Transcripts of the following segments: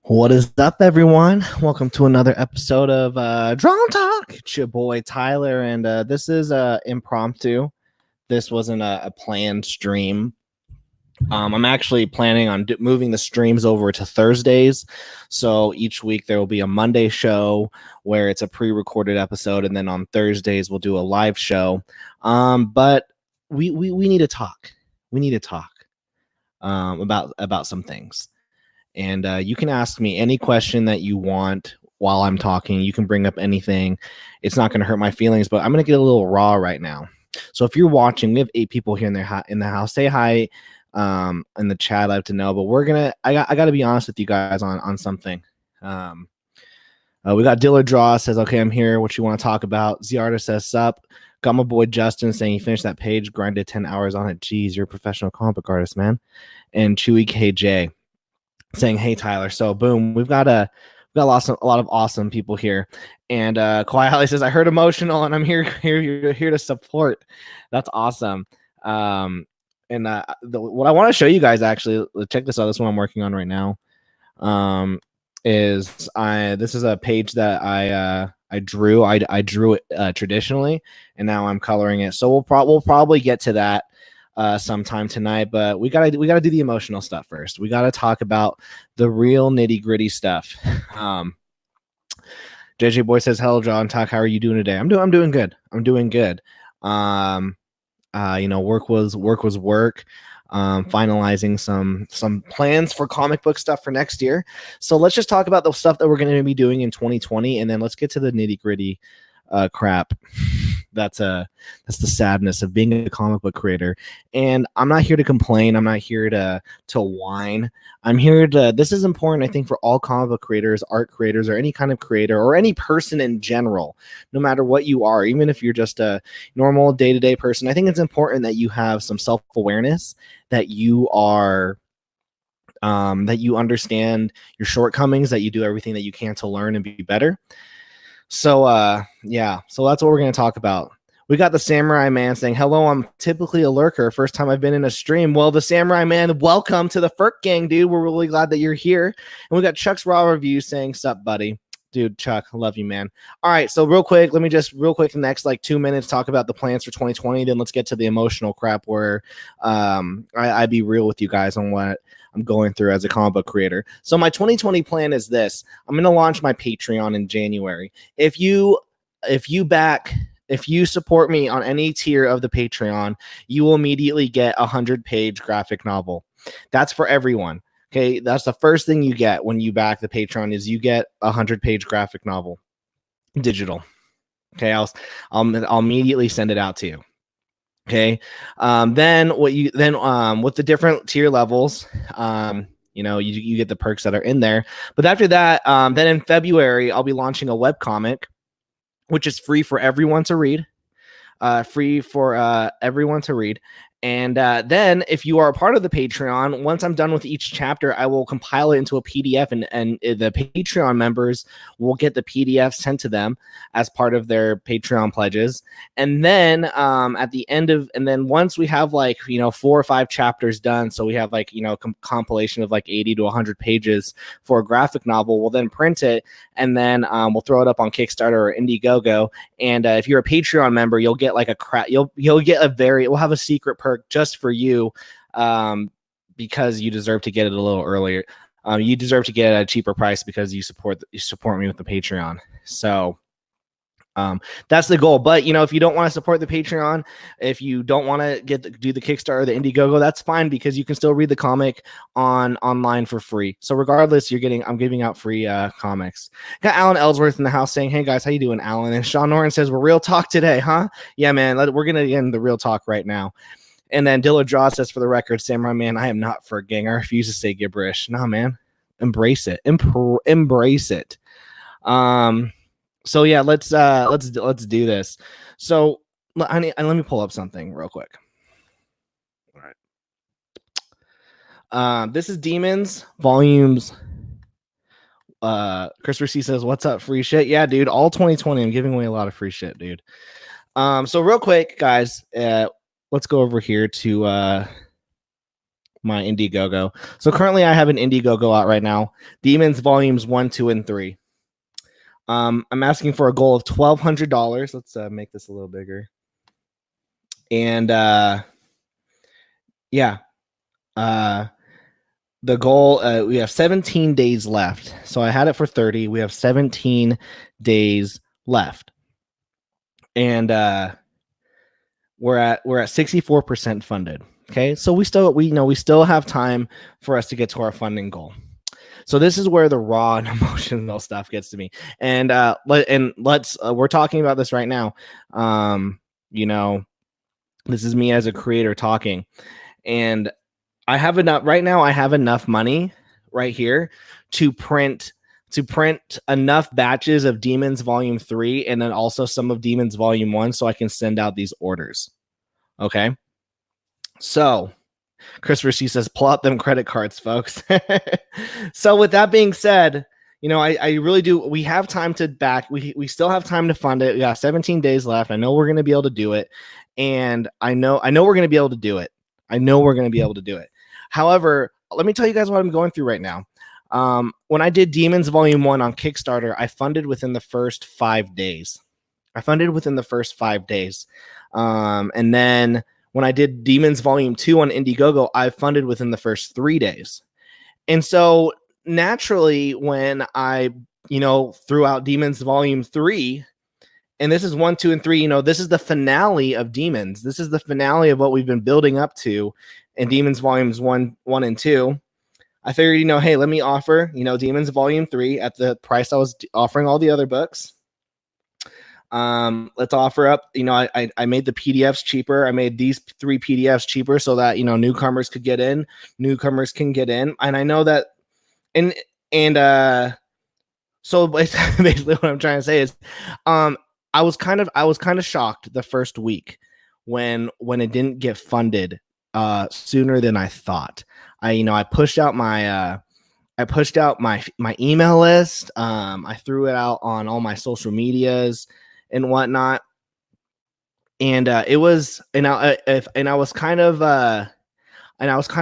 What is up, everyone? Welcome to another episode of Drawn Talk. It's your boy Tyler, and this is impromptu. This wasn't a planned stream. I'm actually planning on moving the streams over to Thursdays. So each week there will be a Monday show where it's a pre-recorded episode, and then on Thursdays we'll do a live show. But we need to talk. We need to talk about some things. And you can ask me any question that you want while I'm talking. You can bring up anything. It's not going to hurt my feelings, but I'm going to get a little raw right now. So if you're watching, we have 8 people here in the house. Say hi in the chat. I'd like to know, but I got to be honest with you guys on something. We got Dilla Draw says, okay, I'm here. What you want to talk about? Ziarda says, sup. Got my boy Justin saying he finished that page, grinded 10 hours on it. Jeez, you're a professional comic book artist, man. And Chewy KJ saying, hey, Tyler. So boom, we've got a lot of awesome people here. And Kawhi Holly says, I heard emotional and I'm here to support. That's awesome. What I want to show you guys, actually, check this out. This one I'm working on right now. This is a page that I drew. I drew it traditionally, and now I'm coloring it. So we'll probably get to that sometime tonight, but we gotta do the emotional stuff first. We gotta talk about the real nitty gritty stuff. JJ Boy says, hello, John Talk. How are you doing today? I'm doing good. I'm doing good. Work was work. Finalizing some plans for comic book stuff for next year. So let's just talk about the stuff that we're going to be doing in 2020, and then let's get to the nitty gritty crap. That's the sadness of being a comic book creator. And I'm not here to complain. I'm not here to whine. I'm here to, this is important, I think, for all comic book creators, art creators, or any kind of creator, or any person in general, no matter what you are, even if you're just a normal day-to-day person. I think it's important that you have some self-awareness, that you are that you understand your shortcomings, that you do everything that you can to learn and be better. So so that's what we're going to talk about. We got the Samurai Man saying, hello, I'm typically a lurker. First time I've been in a stream. Well, the Samurai Man, welcome to the Ferk Gang, dude. We're really glad that you're here. And we got Chuck's Raw Review saying, sup, buddy. Dude, Chuck, love you, man. All right, so real quick, let me just the next 2 minutes talk about the plans for 2020. Then let's get to the emotional crap where I be real with you guys on what I'm going through as a comic book creator. So my 2020 plan is this. I'm going to launch my Patreon in January. If you support me on any tier of the Patreon, you will immediately get a 100-page graphic novel. That's for everyone. Okay, that's the first thing you get when you back the Patreon is you get a 100-page graphic novel, digital. Okay, I'll immediately send it out to you. Okay, then with the different tier levels, you get the perks that are in there. But after that, then in February, I'll be launching a webcomic, which is free for everyone to read. And then if you are a part of the Patreon, once I'm done with each chapter, I will compile it into a PDF, and the Patreon members will get the PDF sent to them as part of their Patreon pledges. And then at the end of, and then once we have 4 or 5 chapters done, so we have compilation of 80 to 100 pages for a graphic novel, we'll then print it, and then we'll throw it up on Kickstarter or Indiegogo. And if you're a Patreon member, you'll get we'll have a secret perk just for you, because you deserve to get it a little earlier. You deserve to get it at a cheaper price because you support me with the Patreon. So that's the goal. But if you don't want to support the Patreon, if you don't want to do the Kickstarter or the Indiegogo, that's fine, because you can still read the comic online for free. So regardless, I'm giving out free comics. Got Alan Ellsworth in the house saying, hey guys, how you doing, Alan? And Sean Noren says, we're real talk today, huh? Yeah, man, we're gonna get into the real talk right now. And then Dilla Draw says, for the record, Samurai Man, I am not for a gang. I refuse to say gibberish. Nah, man, embrace it. Embrace it. So yeah, let's do this. So let me pull up something real quick. All right. This is Demons Volumes. Christopher C says, what's up, free shit? Yeah, dude, all 2020 I'm giving away a lot of free shit, dude. So real quick, guys, let's go over here to my Indiegogo. So currently I have an Indiegogo out right now. Demons Volumes 1, 2, and 3. I'm asking for a goal of $1,200. Let's make this a little bigger. And yeah, the goal, we have 17 days left. So I had it for 30. We have 17 days left. And we're at 64% funded. Okay, so we still have time for us to get to our funding goal. So this is where the raw and emotional stuff gets to me. And we're talking about this right now. This is me as a creator talking, and I have enough money right here to print enough batches of Demons Volume 3 and then also some of Demons Volume 1 so I can send out these orders. Okay. So Christopher C says, pull out them credit cards, folks. So with that being said, I really do. We have time to back. We still have time to fund it. We got 17 days left. I know we're going to be able to do it. And I know we're going to be able to do it. However, let me tell you guys what I'm going through right now. When I did Demons Volume 1 on Kickstarter, I funded within the first 5 days. And then when I did Demons Volume 2 on Indiegogo, I funded within the first 3 days. And so naturally, when I, threw out Demons Volume 3, and this is 1, 2, and 3, this is the finale of Demons. This is the finale of what we've been building up to in Demons Volumes 1, and 2. I figured, hey, let me offer, Demons Volume 3 at the price I was offering all the other books. Let's offer up, I made the PDFs cheaper. I made these 3 PDFs cheaper so that, newcomers can get in. And I know that, so basically what I'm trying to say is, I was kind of shocked the first week when it didn't get funded sooner than I thought. I pushed out my email list. I threw it out on all my social medias and whatnot. And I was kind of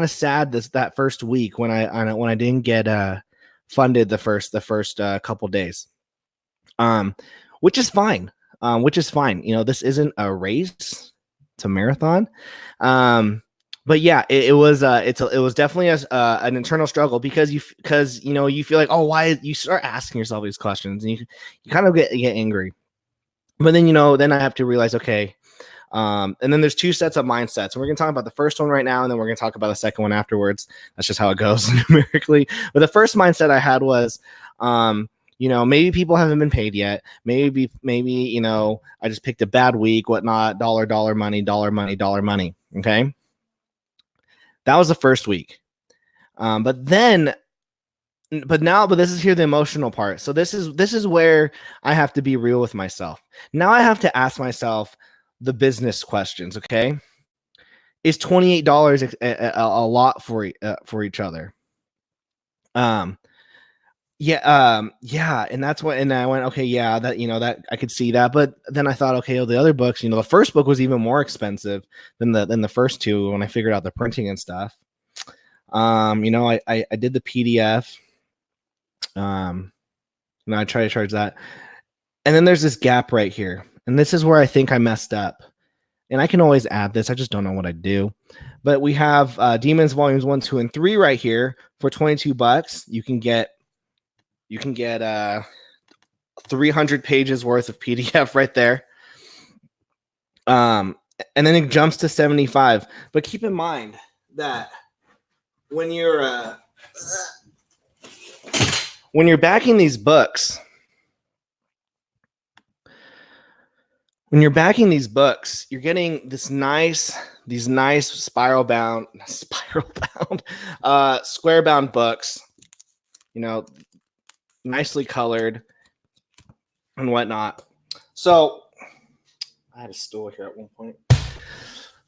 sad that first week when I didn't get funded the first couple days. Which is fine. This isn't a race, it's a marathon. But yeah, it was definitely an internal struggle because you feel like, oh, why, you start asking yourself these questions and you kind of get angry. But then then I have to realize, okay, and then there's 2 sets of mindsets, and we're gonna talk about the first one right now, and then we're gonna talk about the second one afterwards. That's just how it goes numerically. But the first mindset I had was, maybe people haven't been paid yet. Maybe, I just picked a bad week, whatnot, dollar money. Okay. That was the first week. But this is here the emotional part. So this is where I have to be real with myself. Now I have to ask myself the business questions. Okay. Is $28 a lot for each other? Yeah. And that's what, and I went, okay, yeah, that, that I could see that. But then I thought, okay, the other books, the first book was even more expensive than the first 2 when I figured out the printing and stuff. I did the PDF. I try to charge that. And then there's this gap right here. And this is where I think I messed up. And I can always add this. I just don't know what I do. But we have Demons Volumes 1, 2, and 3 right here for $22. You can get 300 pages worth of PDF right there. And then it jumps to 75. But keep in mind that when you're backing these books, you're getting these nice square bound books, nicely colored and whatnot. So I had a stool here at one point.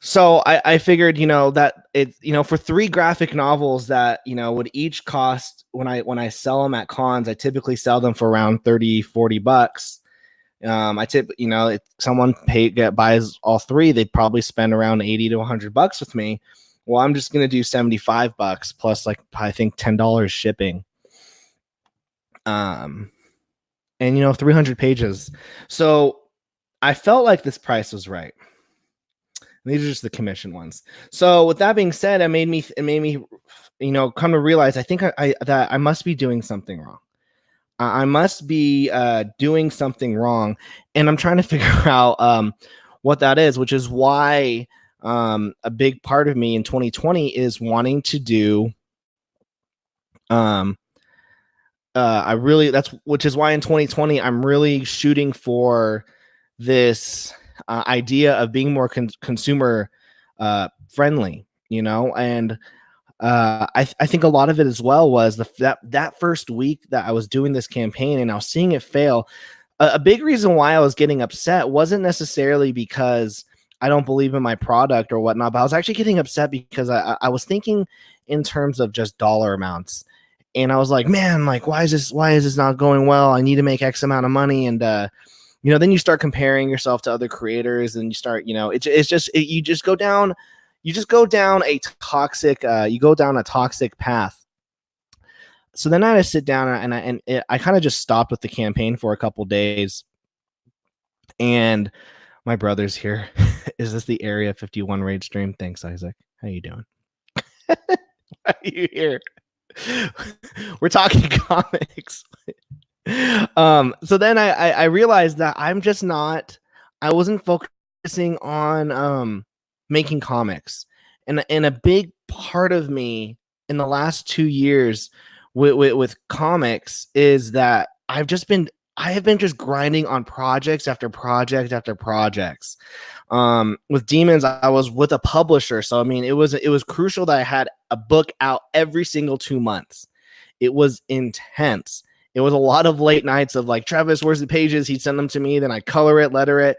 So I figured, that it, for 3 graphic novels that, would each cost, when I sell them at cons, I typically sell them for around $30-$40. If someone buys all 3, they'd probably spend around $80 to $100 with me. well, I'm just going to do $75 plus like, I think $10 shipping. And 300 pages. So I felt like this price was right. These are just the commission ones. So with that being said, it made me, come to realize, I think that I must be doing something wrong. I must be doing something wrong, and I'm trying to figure out what that is, which is why a big part of me in 2020 is wanting to do. Which is why in 2020 I'm really shooting for this idea of being more consumer friendly, and I think a lot of it as well was that first week that I was doing this campaign and I was seeing it fail. A big reason why I was getting upset wasn't necessarily because I don't believe in my product or whatnot, but I was actually getting upset because I was thinking in terms of just dollar amounts. And I was like, man, like, why is this not going well? I need to make X amount of money. And, then you start comparing yourself to other creators and you start, you just go down a toxic path. So then I had to sit down and I kind of just stopped with the campaign for a couple days. And my brother's here. Is this the Area 51 raid stream? Thanks, Isaac. How you doing? Why are you here? We're talking comics. So then I realized that I wasn't focusing on making comics. And a big part of me in the last 2 years with comics is that I have been just grinding on projects after project after projects. With Demons, I was with a publisher. So, I mean, it was crucial that I had a book out every single 2 months. It was intense. It was a lot of late nights of like, Travis, where's the pages? He'd send them to me. Then I color it, letter it,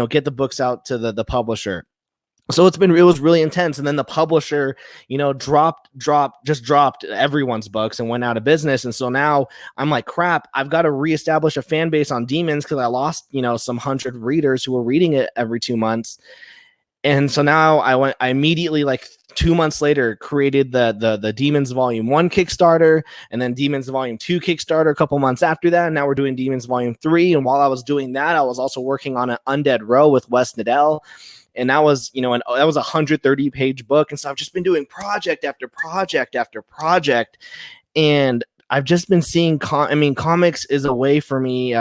get the books out to the publisher. So it was really intense. And then the publisher, dropped everyone's books and went out of business. And so now I'm like, crap, I've got to reestablish a fan base on Demons because I lost, some 100 readers who were reading it every 2 months. And so now I immediately, like 2 months later, created the Demons Volume 1 Kickstarter, and then Demons Volume 2 Kickstarter a couple months after that. And now we're doing Demons Volume 3. And while I was doing that, I was also working on an Undead Row with Wes Nadell. And that was, that was a 130-page book. And so I've just been doing project after project after project. And I've just been seeing, comics is a way for me.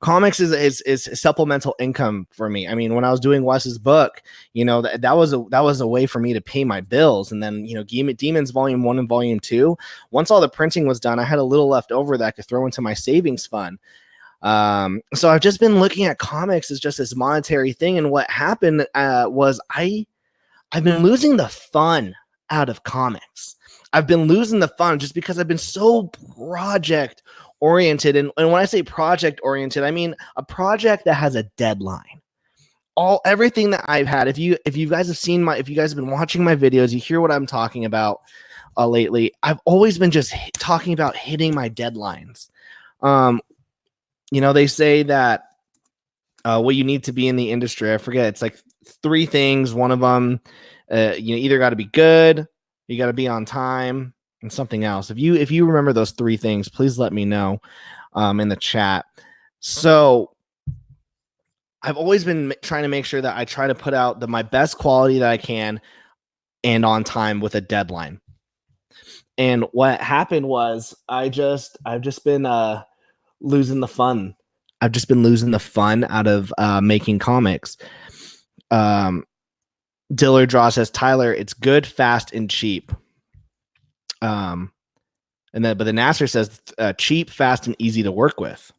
Comics is supplemental income for me. I mean, when I was doing Wes's book, that was a way for me to pay my bills. And then, Demons Volume 1 and Volume 2, once all the printing was done, I had a little left over that I could throw into my savings fund. So I've just been looking at comics as just this monetary thing. And what happened was I've been losing the fun out of comics. I've been losing the fun just because I've been so project oriented. And when I say project oriented, I mean a project that has a deadline. Everything that I've had, if you guys have been watching my videos, you hear what I'm talking about lately. I've always been just talking about hitting my deadlines. They say that what you need to be in the industry, I forget, it's like 3 things. One of them, either got to be good, you got to be on time, and something else. If you remember those 3 things, please let me know in the chat. So I've always been trying to make sure that I try to put out my best quality that I can and on time with a deadline. And what happened was I've just been losing the fun. I've just been losing the fun out of making comics. Diller Draw says, Tyler, it's good, fast, and cheap. But the Nasser says cheap, fast, and easy to work with.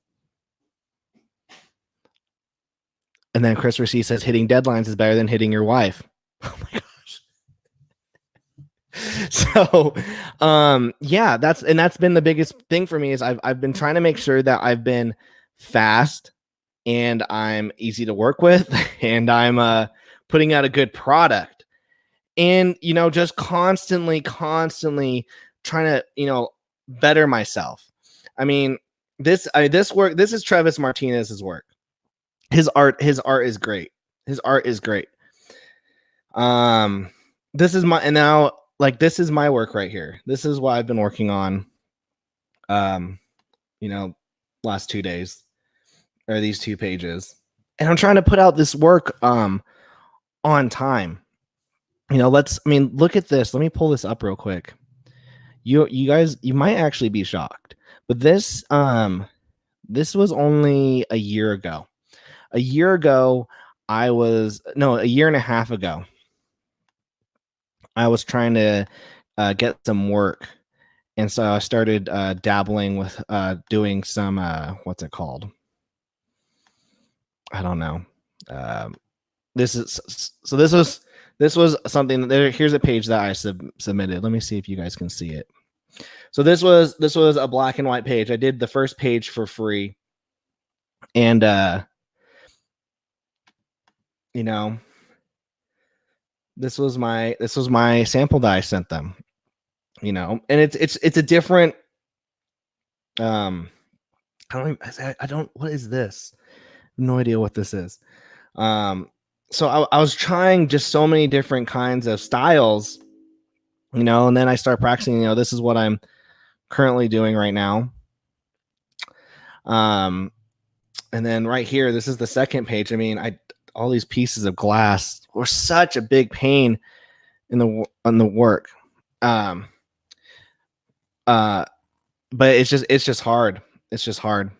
And then Chris Racine says hitting deadlines is better than hitting your wife. Oh my gosh. So, that's been the biggest thing for me is I've been trying to make sure that I've been fast and I'm easy to work with and I'm putting out a good product and, just constantly trying to, better myself. I mean, this is Travis Martinez's work. His art is great. His art is great. this is my, and now like this is my work right here. This is what I've been working on. You know, last 2 days, or these 2 pages, and I'm trying to put out this work on time. You know, look at this. Let me pull this up real quick. You guys, you might actually be shocked, but this was only a year ago. A year and a half ago, I was trying to get some work. And so I started dabbling with doing some, what's it called? I don't know. This was something there. Here's a page that I submitted. Let me see if you guys can see it. So this was a black and white page. I did the first page for free. And, you know, this was my sample that I sent them, you know, and it's a different, what is this? No idea what this is. So I was trying just so many different kinds of styles, you know, and then I start practicing, you know, this is what I'm currently doing right now. And then right here, this is the second page. I mean, all these pieces of glass were such a big pain on the work. But it's just hard. It's just hard.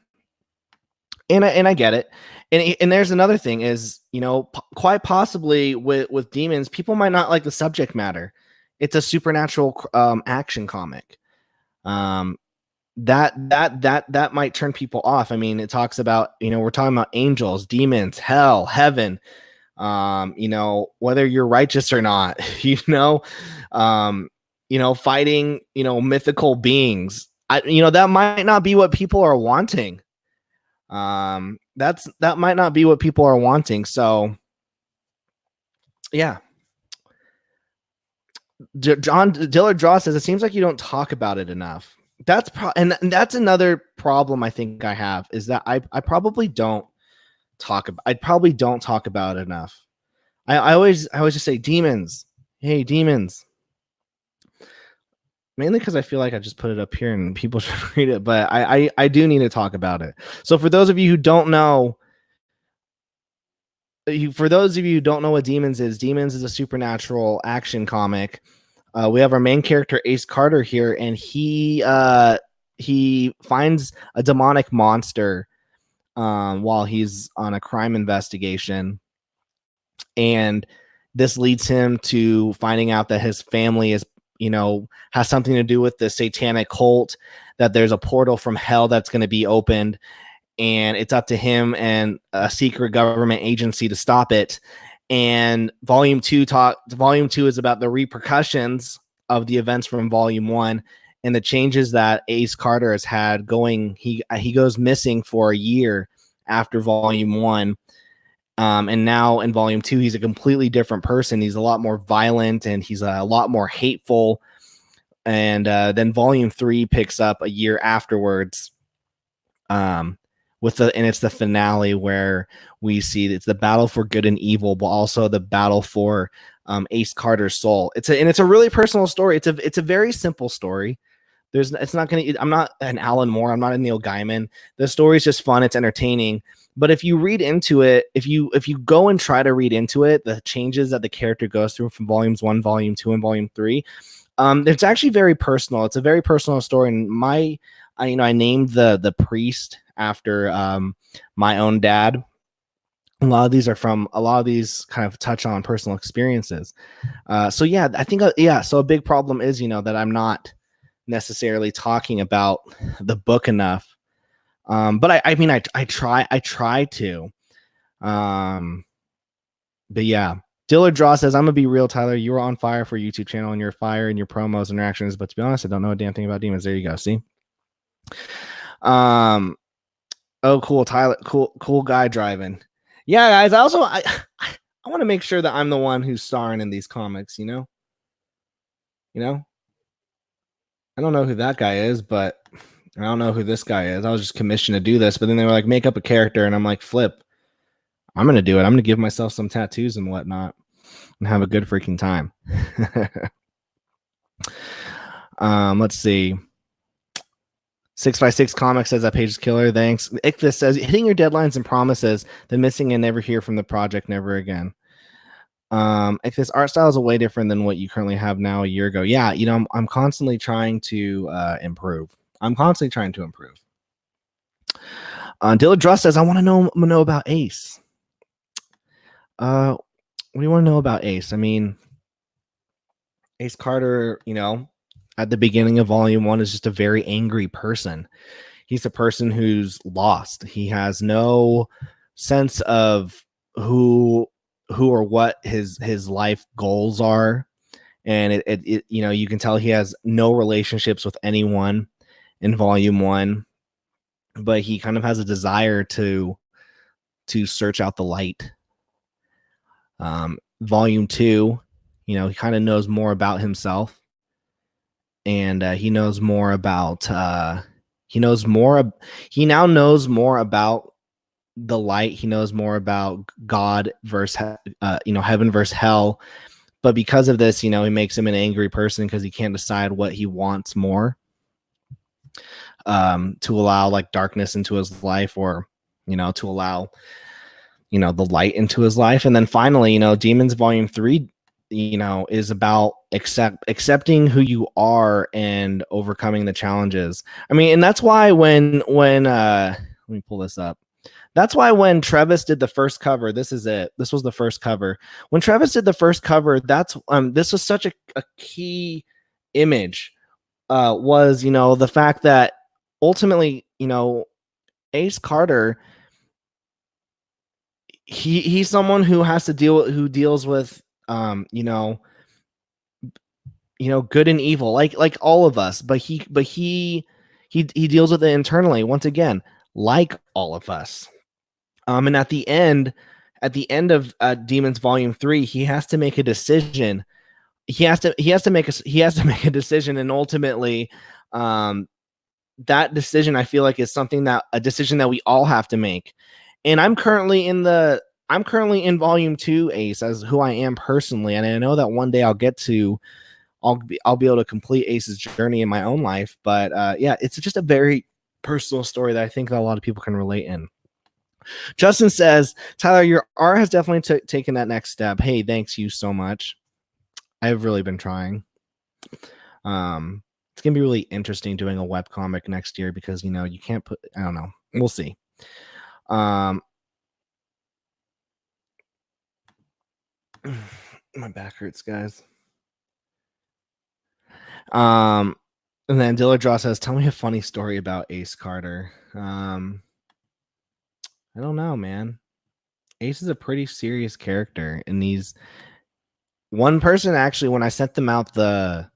And I get it. And there's another thing is, you know, quite possibly with demons, people might not like the subject matter. It's a supernatural action comic. That might turn people off. I mean, it talks about, you know, we're talking about angels, demons, hell, heaven, you know, whether you're righteous or not, you know, fighting, you know, mythical beings. That might not be what people are wanting. That might not be what people are wanting. So yeah. John Dillard Draw says, it seems like you don't talk about it enough. That's and that's another problem I think I have, is that I probably don't talk about it enough. I always just say demons. Hey, demons. Mainly because I feel like I just put it up here and people should read it, but I do need to talk about it. So for those of you who don't know, what Demons is a supernatural action comic. We have our main character, Ace Carter, here, and he finds a demonic monster while he's on a crime investigation. And this leads him to finding out that his family is, you know, has something to do with the satanic cult, that there's a portal from hell that's going to be opened, and it's up to him and a secret government agency to stop it. And volume 2 is about the repercussions of the events from volume 1 and the changes that Ace Carter has had going. He goes missing for a year after volume 1. And now in volume 2, he's a completely different person. He's a lot more violent and he's a lot more hateful. And then volume 3 picks up a year afterwards. And it's the finale where we see it's the battle for good and evil, but also the battle for Ace Carter's soul. It's a really personal story. It's a very simple story. I'm not an Alan Moore. I'm not a Neil Gaiman. The story is just fun. It's entertaining. But if you read into it, if you go and try to read into it, the changes that the character goes through from volumes 1, volume 2, and volume 3, it's actually very personal. It's a very personal story. And I named the priest after my own dad. A lot of these kind of touch on personal experiences. So yeah, I think so a big problem is, that I'm not necessarily talking about the book enough. But I try to. But yeah, Dillard Draw says, I'm gonna be real, Tyler. You were on fire for your YouTube channel and you're fire in your promos and reactions, but to be honest, I don't know a damn thing about demons. There you go. See? Oh, cool, Tyler. Cool guy driving. Yeah, guys. I want to make sure that I'm the one who's starring in these comics, I don't know who that guy is, but I don't know who this guy is. I was just commissioned to do this, but then they were like, make up a character, and I'm like, flip. I'm going to do it. I'm going to give myself some tattoos and whatnot. and have a good freaking time. Let's see. 6x6 Comics says that page is killer. Thanks. Ichthus says hitting your deadlines and promises, then missing and never hear from the project, never again. Ichthus, art style is way different than what you currently have now a year ago. Yeah, I'm constantly trying to improve. Dilla Druss says, I want to know about Ace. What do you want to know about Ace? I mean, Ace Carter, at the beginning of Volume 1 is just a very angry person. He's a person who's lost. He has no sense of who or what his life goals are, and it you can tell he has no relationships with anyone in Volume 1, but he kind of has a desire to search out the light. Volume 2, he kind of knows more about himself, and he knows more about he now knows more about the light. He knows more about God versus heaven versus hell. But because of this, he makes him an angry person because he can't decide what he wants more, to allow like darkness into his life, or to allow the light into his life. And then finally, Demons Volume 3 is about accepting who you are and overcoming the challenges. I mean, and that's why when let me pull this up. That's why when Trevis did the first cover, this was the first cover. When Trevis did the first cover, that's this was such a key image, was the fact that ultimately, Ace Carter, he's someone who has to deals with good and evil, like all of us, but he deals with it internally, once again, like all of us. And at the end of Demons Volume 3, he has to make a decision. He has to make a decision, and ultimately, that decision, I feel like, is a decision that we all have to make. And I'm currently in Volume 2, Ace, as who I am personally, and I know that one day I'll be able to complete Ace's journey in my own life. But yeah, it's just a very personal story that I think that a lot of people can relate in. Justin says, Tyler, your art has definitely taken that next step. Hey, thanks you so much. I've really been trying. It's gonna be really interesting doing a webcomic next year because you can't put. I don't know. We'll see. My back hurts, guys. And then Dilla Draw says, tell me a funny story about Ace Carter. I don't know, man. Ace is a pretty serious character, and one person actually, when I sent them out the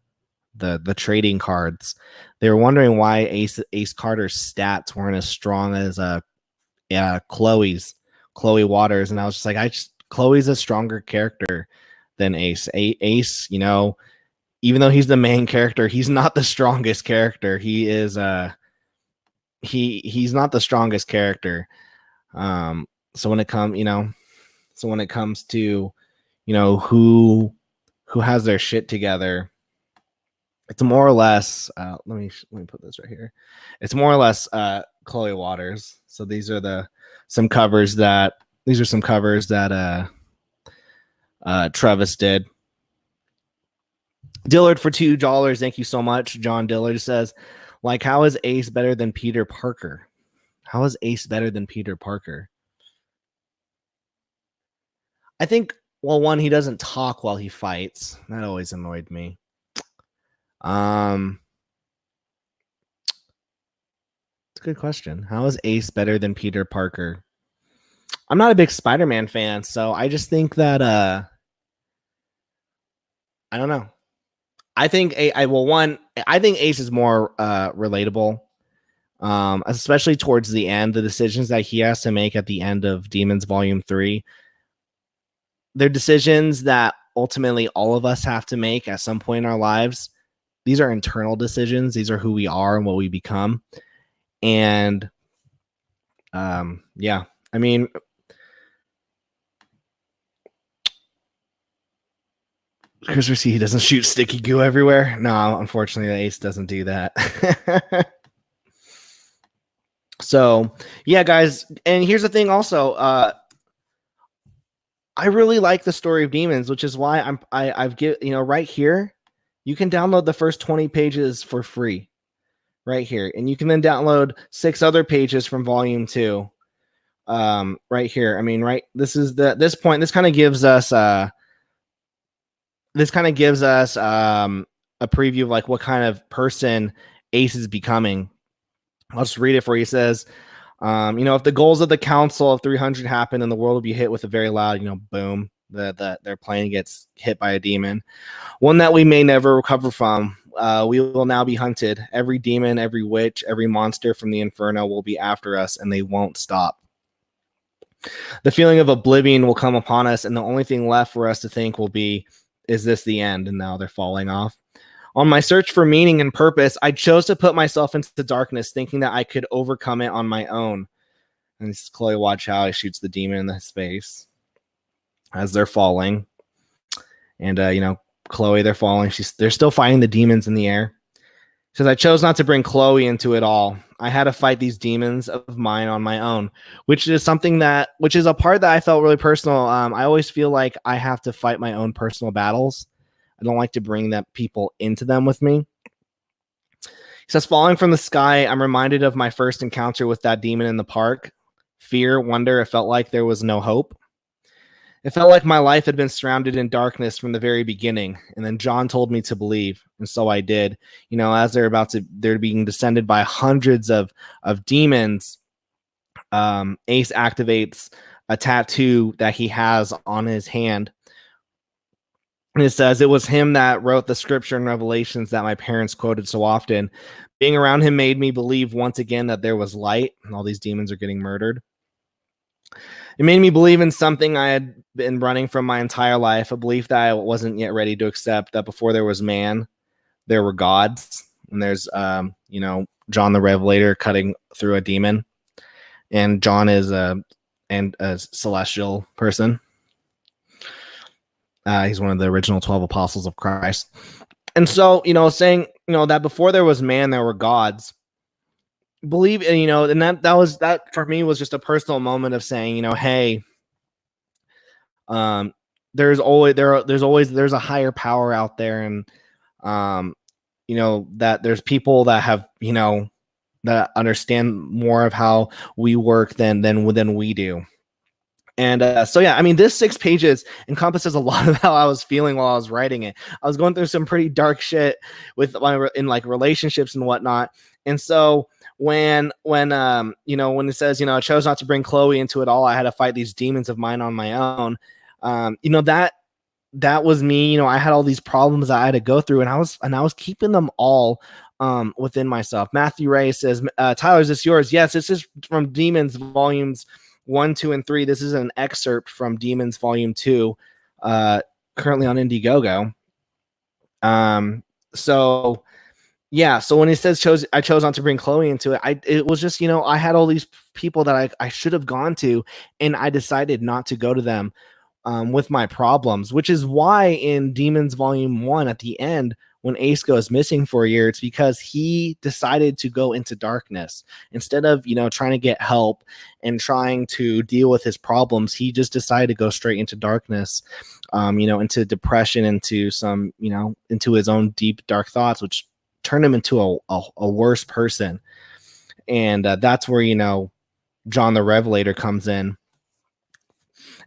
trading cards, they were wondering why Ace Carter's stats weren't as strong as Chloe Waters, and I was just like, Chloe's a stronger character than Ace. Ace, even though he's the main character, he's not the strongest character. He is he's not the strongest character. So when it comes to who has their shit together, it's more or less let me put this right here. It's more or less Chloe Waters. So these are some covers that Travis did. Dillard for $2. Thank you so much. John Dillard says, like, how is Ace better than Peter Parker? How is Ace better than Peter Parker? I think, well, one, he doesn't talk while he fights. That always annoyed me. It's a good question. How is Ace better than Peter Parker? I'm not a big Spider-Man fan, so I just think that I don't know. I think I think Ace is more relatable. Especially towards the end, the decisions that he has to make at the end of Demons Volume 3. They're decisions that ultimately all of us have to make at some point in our lives. These are internal decisions. These are who we are and what we become. And yeah, I mean, Christopher C, he doesn't shoot sticky goo everywhere. No, unfortunately, the Ace doesn't do that. So, yeah, guys, and here's the thing. Also, I really like the story of demons, which is why I've right here. You can download the first 20 pages for free, right here, and you can then download 6 other pages from volume 2. Right here. I mean, right. This is this point. This kind of gives us a preview of like what kind of person Ace is becoming. I'll just read it for you. It says, if the goals of the Council of 300 happen, then the world will be hit with a very loud, boom. Their plane gets hit by a demon, one that we may never recover from. We will now be hunted. Every demon, every witch, every monster from the inferno will be after us, and they won't stop. The feeling of oblivion will come upon us, and the only thing left for us to think will be, is this the end? And now they're falling off. On my search for meaning and purpose, I chose to put myself into the darkness, thinking that I could overcome it on my own. And this is Chloe. Watch how he shoots the demon in the face as they're falling. And, Chloe, they're falling. They're still fighting the demons in the air. She says, I chose not to bring Chloe into it all. I had to fight these demons of mine on my own, which is a part that I felt really personal. I always feel like I have to fight my own personal battles. I don't like to bring people into them with me. He says, falling from the sky, I'm reminded of my first encounter with that demon in the park. Fear, wonder, it felt like there was no hope. It felt like my life had been surrounded in darkness from the very beginning. And then John told me to believe. And so I did. As they're being descended by hundreds of demons, Ace activates a tattoo that he has on his hand. And it says, it was him that wrote the scripture and Revelations that my parents quoted so often. Being around him made me believe once again that there was light and all these demons are getting murdered. It made me believe in something I had been running from my entire life, a belief that I wasn't yet ready to accept, that before there was man, there were gods. And there's, John the Revelator cutting through a demon. And John is a celestial person. He's one of the original 12 apostles of Christ. And so, saying, that before there was man, there were gods. Believe, and that for me was just a personal moment of saying, hey, there's a higher power out there, and that there's people that have, that understand more of how we work than we do. And this 6 pages encompasses a lot of how I was feeling while I was writing it. I was going through some pretty dark shit in relationships and whatnot. And so when it says, I chose not to bring Chloe into it all, I had to fight these demons of mine on my own. That was me. I had all these problems that I had to go through, and I was keeping them all within myself. Matthew Ray says, Tyler, is this yours? Yes, this is from Demons Volumes 1, 2, and 3. This is an excerpt from Demons Volume 2, currently on Indiegogo. So when he says I chose not to bring Chloe into it, it was just, I had all these people that I should have gone to, and I decided not to go to them with my problems, which is why in Demons Volume 1 at the end, when Ace goes missing for a year, it's because he decided to go into darkness instead of, trying to get help and trying to deal with his problems. He just decided to go straight into darkness, into depression, into some, into his own deep, dark thoughts, which turned him into a worse person. And that's where, John the Revelator comes in.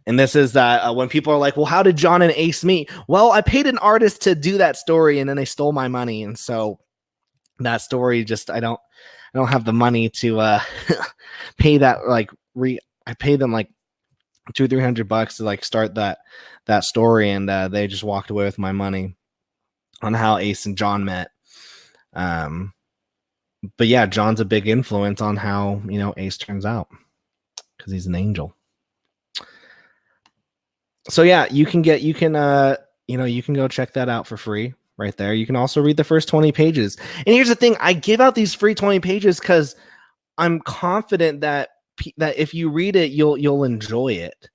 And this is that when people are like, well, how did John and Ace meet? Well, I paid an artist to do that story, and then they stole my money. And so that story just, I don't have the money to pay that. I paid them like $200-300 to like start that story. And they just walked away with my money on how Ace and John met. But yeah, John's a big influence on how, Ace turns out, because he's an angel. So yeah, you can go check that out for free right there. You can also read the first 20 pages. And here's the thing, I give out these free 20 pages because I'm confident that if you read it, you'll enjoy it.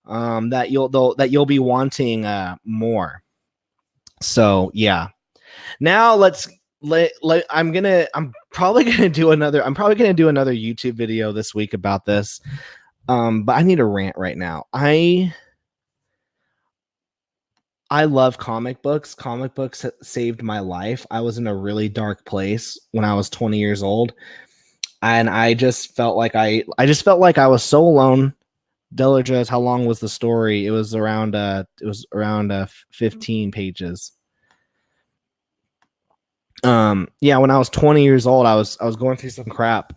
That you'll be wanting more. So yeah. Now I'm probably gonna do another YouTube video this week about this. But I need a rant right now. I love comic books. Comic books saved my life. I was in a really dark place when I was 20 years old, and I just felt like I was so alone. Dillard's, how long was the story? It was around 15 pages. Yeah, when I was 20 years old, I was going through some crap,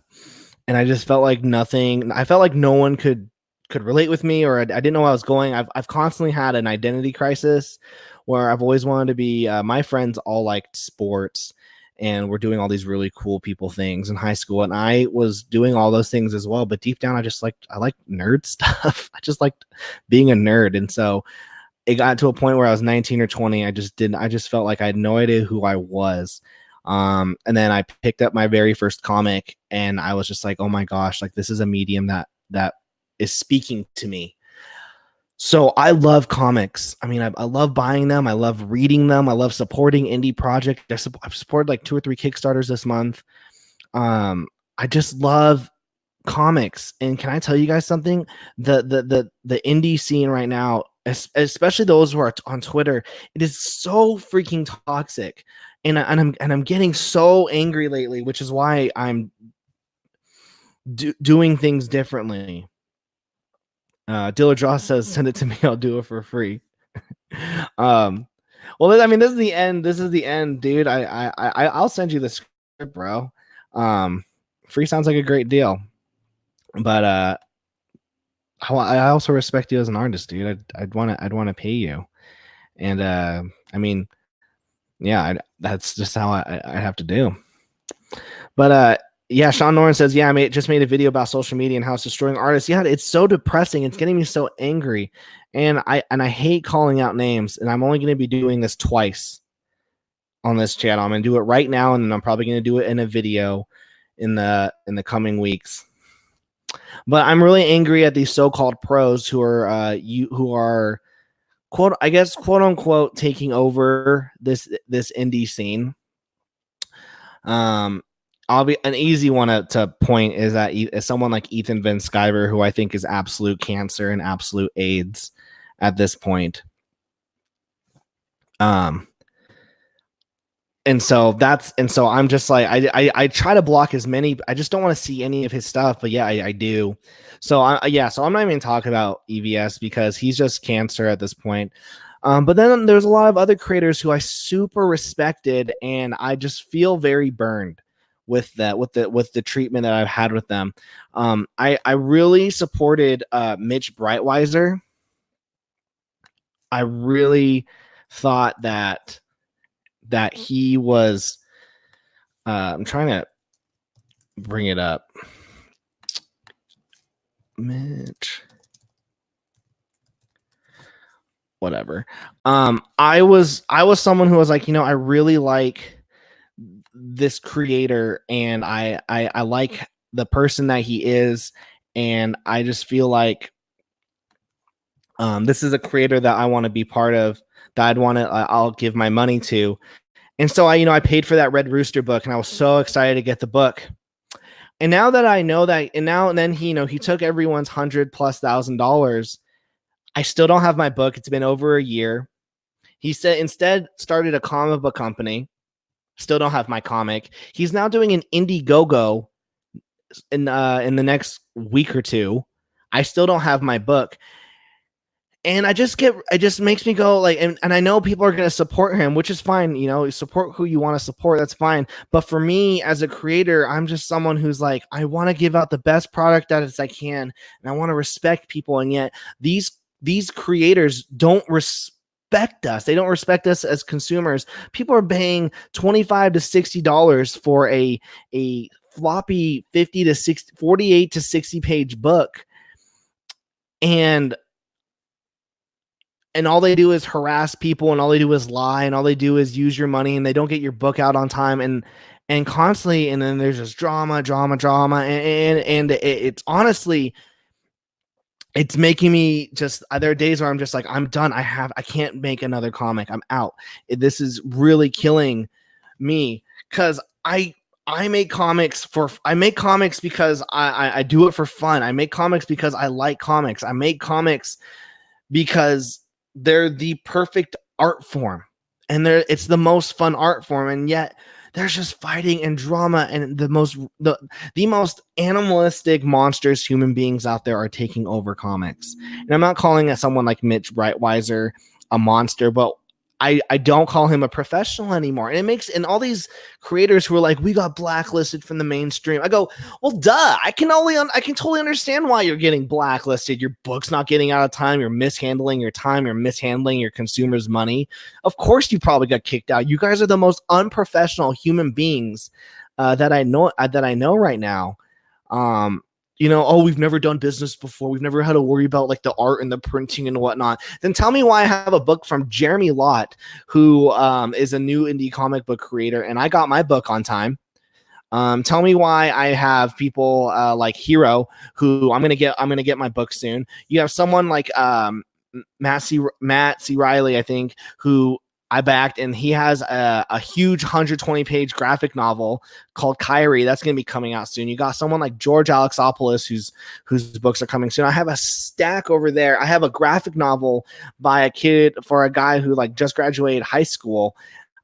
and I just felt like no one could relate with me, or I didn't know where I was going. I've constantly had an identity crisis where I've always wanted to be my friends all liked sports, and we're doing all these really cool people things in high school, and I was doing all those things as well, but deep down I like nerd stuff. I just liked being a nerd. And so it got to a point where I was 19 or 20. I just felt like I had no idea who I was. And then I picked up my very first comic, and I was just like, oh my gosh, like this is a medium that is speaking to me. So I love comics. I mean, I love buying them. I love reading them. I love supporting indie projects. I've supported like 2 or 3 Kickstarters this month. I just love comics. And can I tell you guys something? The indie scene right now, especially those who are on Twitter, it is so freaking toxic. And I'm getting so angry lately, which is why I'm doing things differently. Dillard's says, send it to me. I'll do it for free. Well, I mean, this is the end, dude. I'll send you the script, bro. Free sounds like a great deal, but I also respect you as an artist, dude. I'd want to pay you, and I mean, yeah, that's just how I have to do. But yeah, Sean Noren says, yeah, I just made a video about social media and how it's destroying artists. Yeah, it's so depressing. It's getting me so angry. And I hate calling out names. And I'm only going to be doing this twice on this channel. I'm going to do it right now, and then I'm probably going to do it in a video in the coming weeks. But I'm really angry at these so-called pros who are quote unquote taking over this indie scene. I'll be an easy one to point is that someone like Ethan Van Sciver, who I think is absolute cancer and absolute AIDS at this point. And so I'm just like, I try to block as many. I just don't want to see any of his stuff, but yeah, I do. So so I'm not even talking about EVS because he's just cancer at this point. But then there's a lot of other creators who I super respected, and I just feel very burned with the treatment that I've had with them. I really supported Mitch Breitweiser. I really thought that he was I'm trying to bring it up. Mitch, whatever. I was someone who was like, I really like this creator, and I like the person that he is, and I just feel like this is a creator that I want to be part of, that I'll give my money to. And so I paid for that Red Rooster book, and I was so excited to get the book. And now that I know that, and then he took everyone's $100,000+. I still don't have my book. It's been over a year. He said instead started a comic book company. Still don't have my comic. He's now doing an Indiegogo in the next week or two. I still don't have my book. And it just makes me go like, and I know people are going to support him, which is fine. Support who you want to support. That's fine. But for me as a creator, I'm just someone who's like, I want to give out the best product as I can. And I want to respect people. And yet these creators don't respect us. They don't respect us as consumers. People are paying $25 to $60 for a floppy 48 to 60 page book. And all they do is harass people, and all they do is lie, and all they do is use your money, and they don't get your book out on time, and constantly, and then there's just drama, and it's honestly, it's making me just, there are days where I'm just like, I'm done. I can't make another comic. I'm out. This is really killing me because I make comics because I do it for fun. I make comics because I like comics. I make comics because they're the perfect art form, and it's the most fun art form, and yet there's just fighting and drama, and the most animalistic monsters human beings out there are taking over comics. And I'm not calling someone like Mitch Breitweiser a monster, but I don't call him a professional anymore. And it makes, and all these creators who are like, we got blacklisted from the mainstream. I go, well, duh. I can totally understand why you're getting blacklisted. Your book's not getting out of time. You're mishandling your time. You're mishandling your consumers' money. Of course, you probably got kicked out. You guys are the most unprofessional human beings that I know right now. Oh, we've never done business before. We've never had to worry about like the art and the printing and whatnot. Then tell me why I have a book from Jeremy Lott, who is a new indie comic book creator, and I got my book on time. Tell me why I have people like Hero, who I'm gonna get my book soon. You have someone like Matt C. Riley, I think, who I backed, and he has a huge 120-page graphic novel called Kyrie that's going to be coming out soon. You got someone like George Alexopoulos whose books are coming soon. I have a stack over there. I have a graphic novel by a guy who like just graduated high school,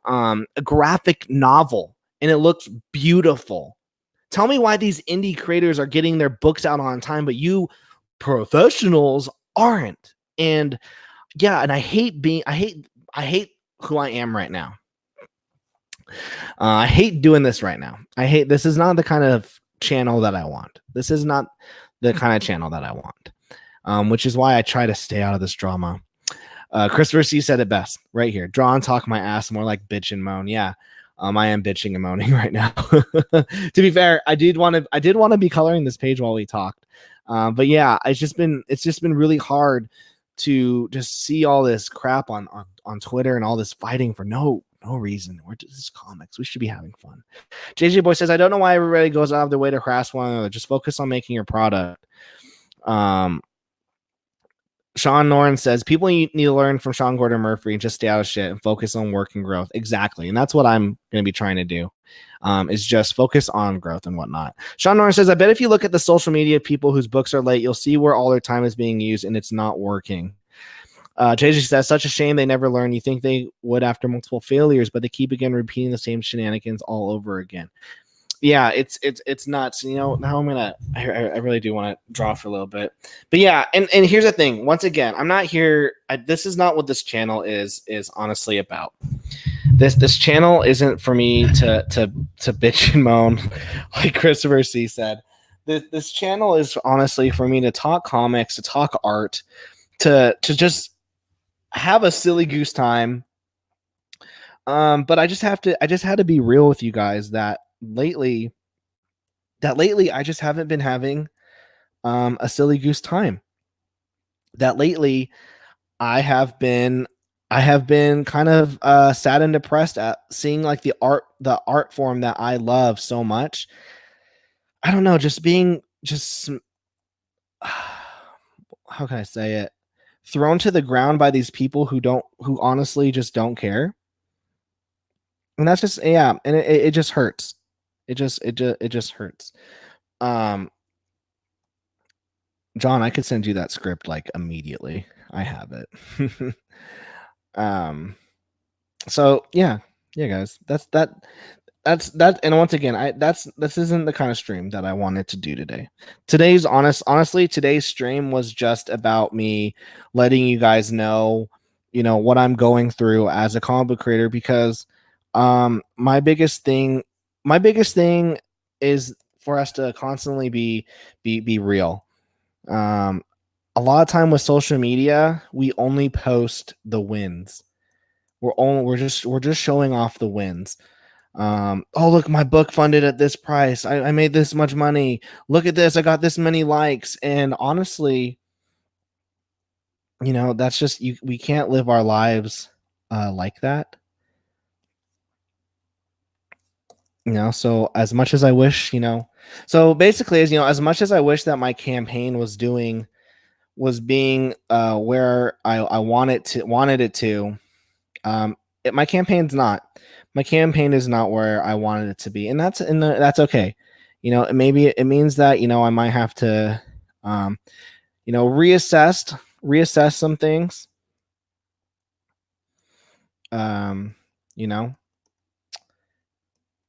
a graphic novel, and it looks beautiful. Tell me why these indie creators are getting their books out on time, but you professionals aren't. And yeah, and I hate who I am right now. I hate doing this right now. This is not the kind of channel that I want. This is not the kind of channel that I want, which is why I try to stay out of this drama. Christopher C said it best right here. Draw and talk my ass, more like bitch and moan. Yeah, I am bitching and moaning right now. To be fair, I did want to be coloring this page while we talked, but yeah, it's just been really hard to just see all this crap on Twitter and all this fighting for no reason. We're just comics. We should be having fun. JJ Boy says, I don't know why everybody goes out of their way to harass one another. Just focus on making your product. Sean Noren says, people need to learn from Sean Gordon Murphy and just stay out of shit and focus on work and growth. Exactly. And that's what I'm going to be trying to do, is just focus on growth and whatnot. Sean Noren says, I bet if you look at the social media people whose books are late, you'll see where all their time is being used and it's not working. JJ says, such a shame they never learn. You think they would after multiple failures, but they keep again repeating the same shenanigans all over again. Yeah, it's nuts. You know, now I really do want to draw for a little bit. But yeah, and here's the thing. Once again, I'm not here. This is not what this channel is honestly about. This channel isn't for me to bitch and moan, like Christopher C said. This channel is honestly for me to talk comics, to talk art, to just have a silly goose time. But I just had to be real with you guys that lately I just haven't been having a silly goose time. That lately I have been kind of sad and depressed at seeing like the art form that I love so much. I don't know, how can I say it? Thrown to the ground by these people who honestly just don't care. And that's just, yeah, and it just hurts. It just hurts. John, I could send you that script like immediately. I have it. So yeah, guys, that's that. And once again, this isn't the kind of stream that I wanted to do today. Honestly, today's stream was just about me letting you guys know, what I'm going through as a comic book creator, because my biggest thing is for us to constantly be real. A lot of time with social media, we only post the wins. We're just showing off the wins. Oh, look, my book funded at this price. I made this much money. Look at this. I got this many likes. And honestly, that's just, we can't live our lives like that. So as much as I wish, so basically, as much as I wish that my campaign was doing was being where I wanted it to. My campaign's not. My campaign is not where I wanted it to be, and that's okay. Maybe it means that I might have to, reassess some things. Um, you know,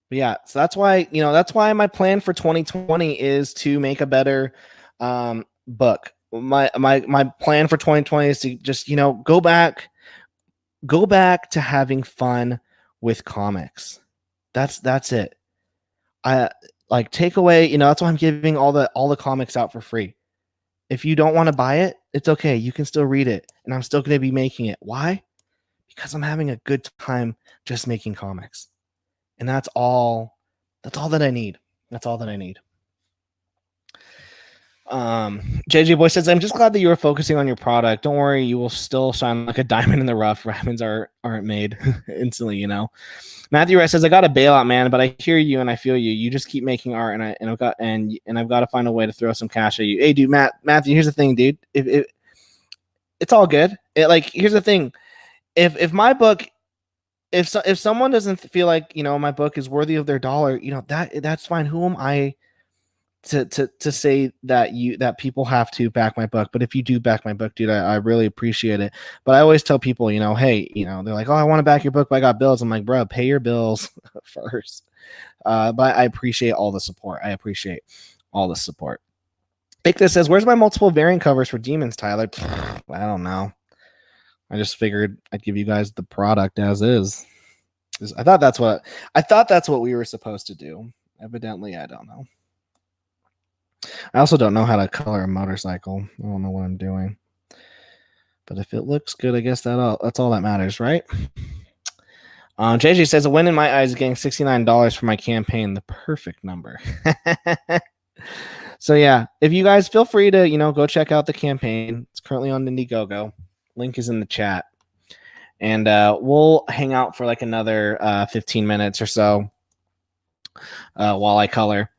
but yeah, so that's why my plan for 2020 is to make a better book. My plan for 2020 is to just go back to having fun with comics. That's it. I like take away, that's why I'm giving all the comics out for free. If you don't want to buy it, it's okay. You can still read it, and I'm still going to be making it. Why? Because I'm having a good time just making comics. And that's all that I need. That's all that I need. JJ Boy says, I'm just glad that you were focusing on your product. Don't worry, you will still shine like a diamond in the rough. Diamonds aren't made instantly, Matthew Rice says, I got a bailout, man, but I hear you and I feel you. You just keep making art, and I've got to find a way to throw some cash at you. Hey, dude, Matthew, here's the thing, dude. If it's all good. Here's the thing. If my book, if someone doesn't feel like my book is worthy of their dollar, that's fine. Who am I to say that people have to back my book? But if you do back my book, dude, I really appreciate it. But I always tell people, hey, they're like, oh, I want to back your book, but I got bills. I'm like, bro, pay your bills first. But I appreciate all the support. This says, where's my multiple variant covers for Demons, Tyler? I don't know. I just figured I'd give you guys the product as is. I thought that's what we were supposed to do. Evidently, I don't know. I also don't know how to color a motorcycle. I don't know what I'm doing. But if it looks good, I guess that's all that matters, right? JJ says, a win in my eyes is getting $69 for my campaign. The perfect number. So yeah, if you guys feel free to, go check out the campaign. It's currently on Indiegogo. Link is in the chat. And we'll hang out for like another 15 minutes or so while I color.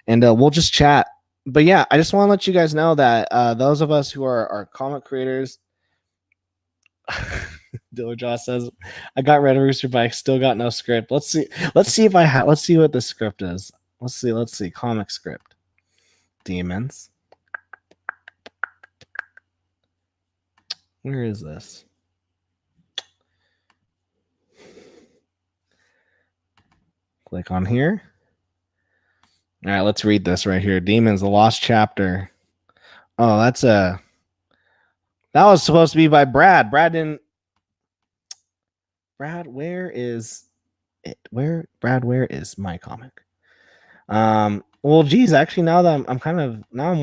And we'll just chat. But yeah, I just want to let you guys know that those of us who are comic creators, Diller Joss says, I got Red Rooster, but I still got no script. Let's see what the script is. Let's see. Comic script. Demons. Where is this? Click on here. All right, let's read this right here. Demons, the Lost Chapter. Oh, that was supposed to be by Brad. Brad, where is it? Where is my comic? Well, geez, actually, now that I'm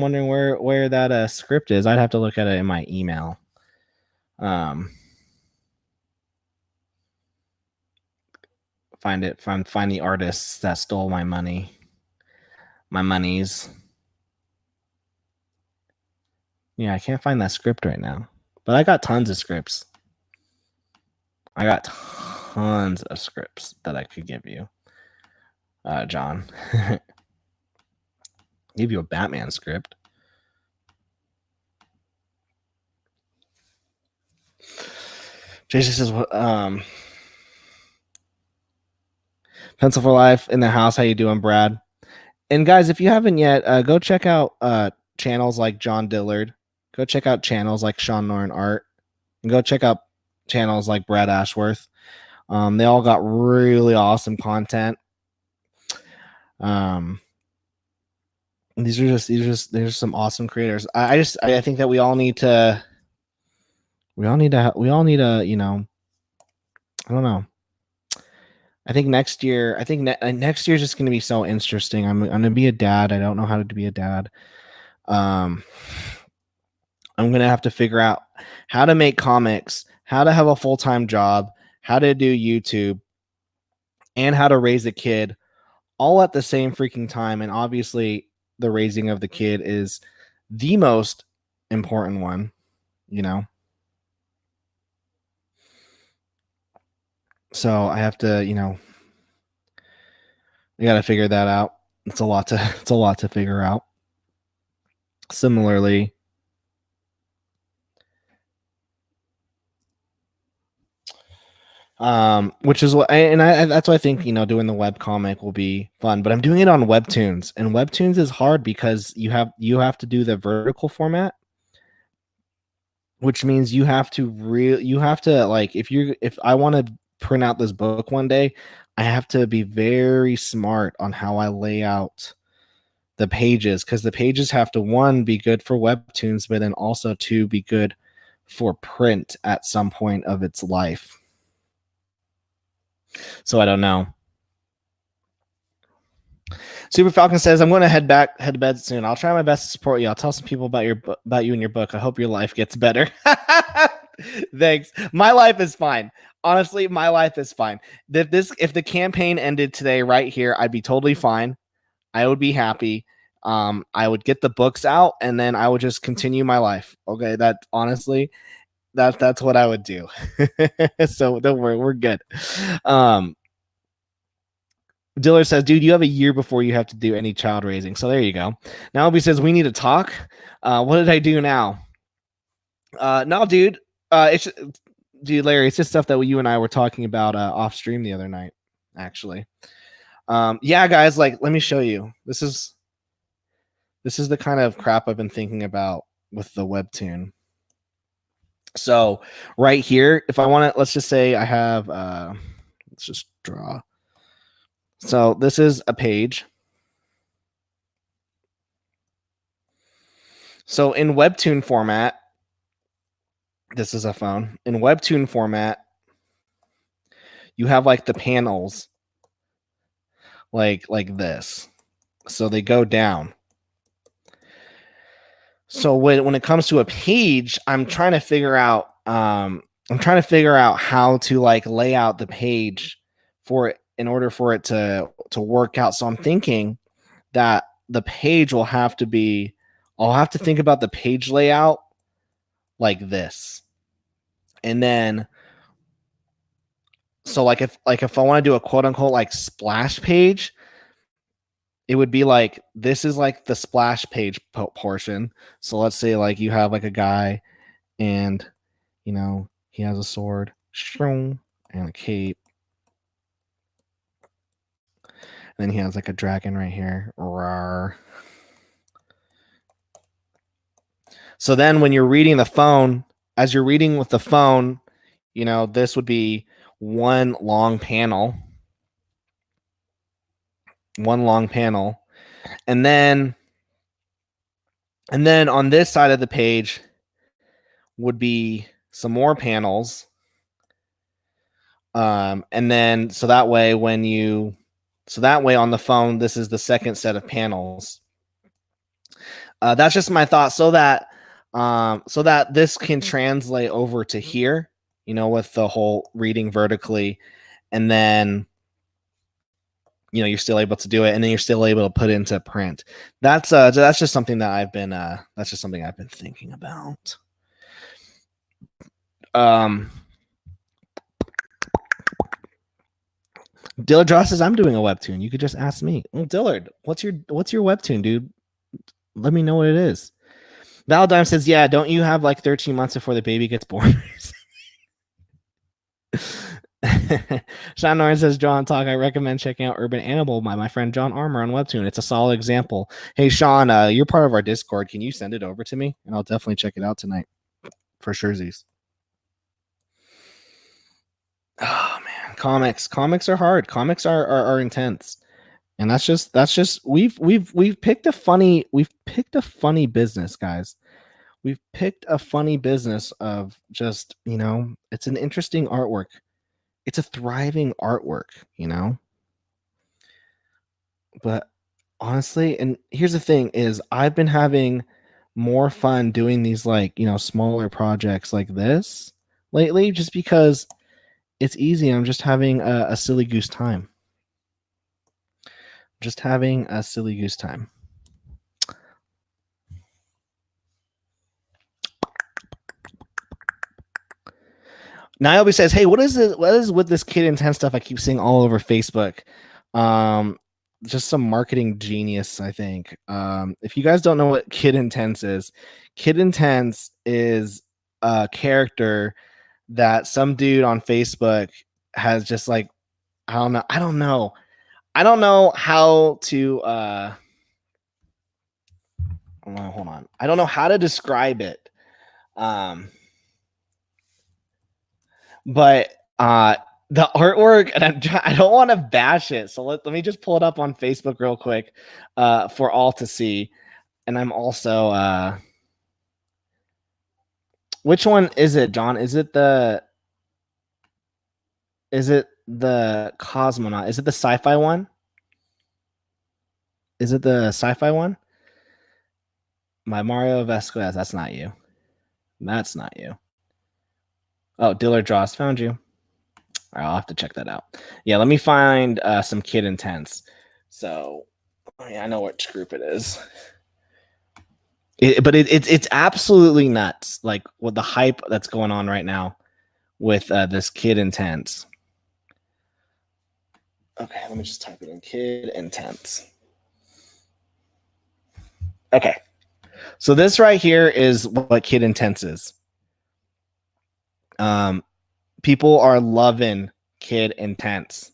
wondering where that script is. I'd have to look at it in my email. Find the artists that stole my money. My monies. Yeah, I can't find that script right now. But I got tons of scripts. I got tons of scripts that I could give you. John. Give you a Batman script. Jason says, Pencil for Life in the house. How you doing, Brad? And guys, if you haven't yet, go check out channels like John Dillard. Go check out channels like Sean Norrin Art. And go check out channels like Brad Ashworth. They all got really awesome content. These are there's some awesome creators. I think that we all need to, I don't know. I think next year is just going to be so interesting. I'm going to be a dad. I don't know how to be a dad. I'm going to have to figure out how to make comics, how to have a full-time job, how to do YouTube, and how to raise a kid all at the same freaking time. And obviously the raising of the kid is the most important one, So I have to, I got to figure that out. It's a lot to figure out. Similarly, Which is what, and I that's why I think, you know, doing the web comic will be fun. But I'm doing it on Webtoons, and Webtoons is hard because you have to do the vertical format, which means you have to, like, if I want to print out this book one day, I have to be very smart on how I lay out the pages, because the pages have to, one, be good for Webtoons, but then also two, be good for print at some point of its life. So I don't know. Super Falcon says, "I'm going to head to bed soon. I'll try my best to support you. I'll tell some people about you and your book. I hope your life gets better." Thanks. My life is fine. Honestly, my life is fine. If the campaign ended today right here, I'd be totally fine. I would be happy. I would get the books out, and then I would just continue my life. Okay, that honestly, that's what I would do. So don't worry, we're good. Diller says, "Dude, you have a year before you have to do any child raising." So there you go. Now Nalby says, "We need to talk." What did I do now? No, dude. Dude, Larry, it's just stuff that you and I were talking about off stream the other night, actually. Yeah, guys, like, let me show you. This is the kind of crap I've been thinking about with the webtoon. So right here, if I want to, let's just say I have, let's just draw. So this is a page. So in webtoon format, this is a phone. In webtoon format, you have like the panels like this. So they go down. So when it comes to a page, I'm trying to figure out how to like lay out the page for it in order for it to work out. So I'm thinking that the page will have to be, I'll have to think about the page layout like this. And then so like if I want to do a quote unquote like splash page, it would be like, this is like the splash page portion. So let's say like you have like a guy and, you know, he has a sword and a cape. And then he has like a dragon right here. Rawr. So then when you're reading the phone, as you're reading with the phone, you know, this would be one long panel. One long panel. And then on this side of the page would be some more panels. And then so that way on the phone, this is the second set of panels. That's just my thought, so that this can translate over to here, you know, with the whole reading vertically, and then, you know, you're still able to do it, and then you're still able to put it into print. That's just something that I've been thinking about. Dillard Draw says, "I'm doing a webtoon. You could just ask me." Well, Dillard, what's your webtoon, dude? Let me know what it is. Valentine says, "Yeah, don't you have like 13 months before the baby gets born?" Sean Norris says, "John Talk, I recommend checking out Urban Animal by my friend John Armour on Webtoon. It's a solid example." Hey, Sean, you're part of our Discord. Can you send it over to me? And I'll definitely check it out tonight for surezies. Oh man, comics are hard. Comics are intense, and that's just we've picked a funny business, guys. We've picked a funny business of just, you know, it's an interesting artwork. It's a thriving artwork, you know. But honestly, and here's the thing is, I've been having more fun doing these, like, you know, smaller projects like this lately, just because it's easy. I'm just having a silly goose time. Just having a silly goose time. Niobe says, "Hey, what is with this Kid Intense stuff I keep seeing all over Facebook?" Just some marketing genius, I think. If you guys don't know what Kid Intense is a character that some dude on Facebook has just like, I don't know how to hold on. I don't know how to describe it. But the artwork, and I don't want to bash it, so let me just pull it up on Facebook real quick for all to see. And I'm also which one is it, John? Is it the cosmonaut? Is it the sci-fi one? Is it the sci-fi one? My Mario Vasquez. That's not you. That's not you. Oh, Dillard Dross found you. All right, I'll have to check that out. Yeah, let me find some Kid Intense. So, yeah, I know which group it is. But it's absolutely nuts, like with the hype that's going on right now with this Kid Intense. Okay, let me just type it in, Kid Intense. Okay, so this right here is what Kid Intense is. People are loving Kid Intense.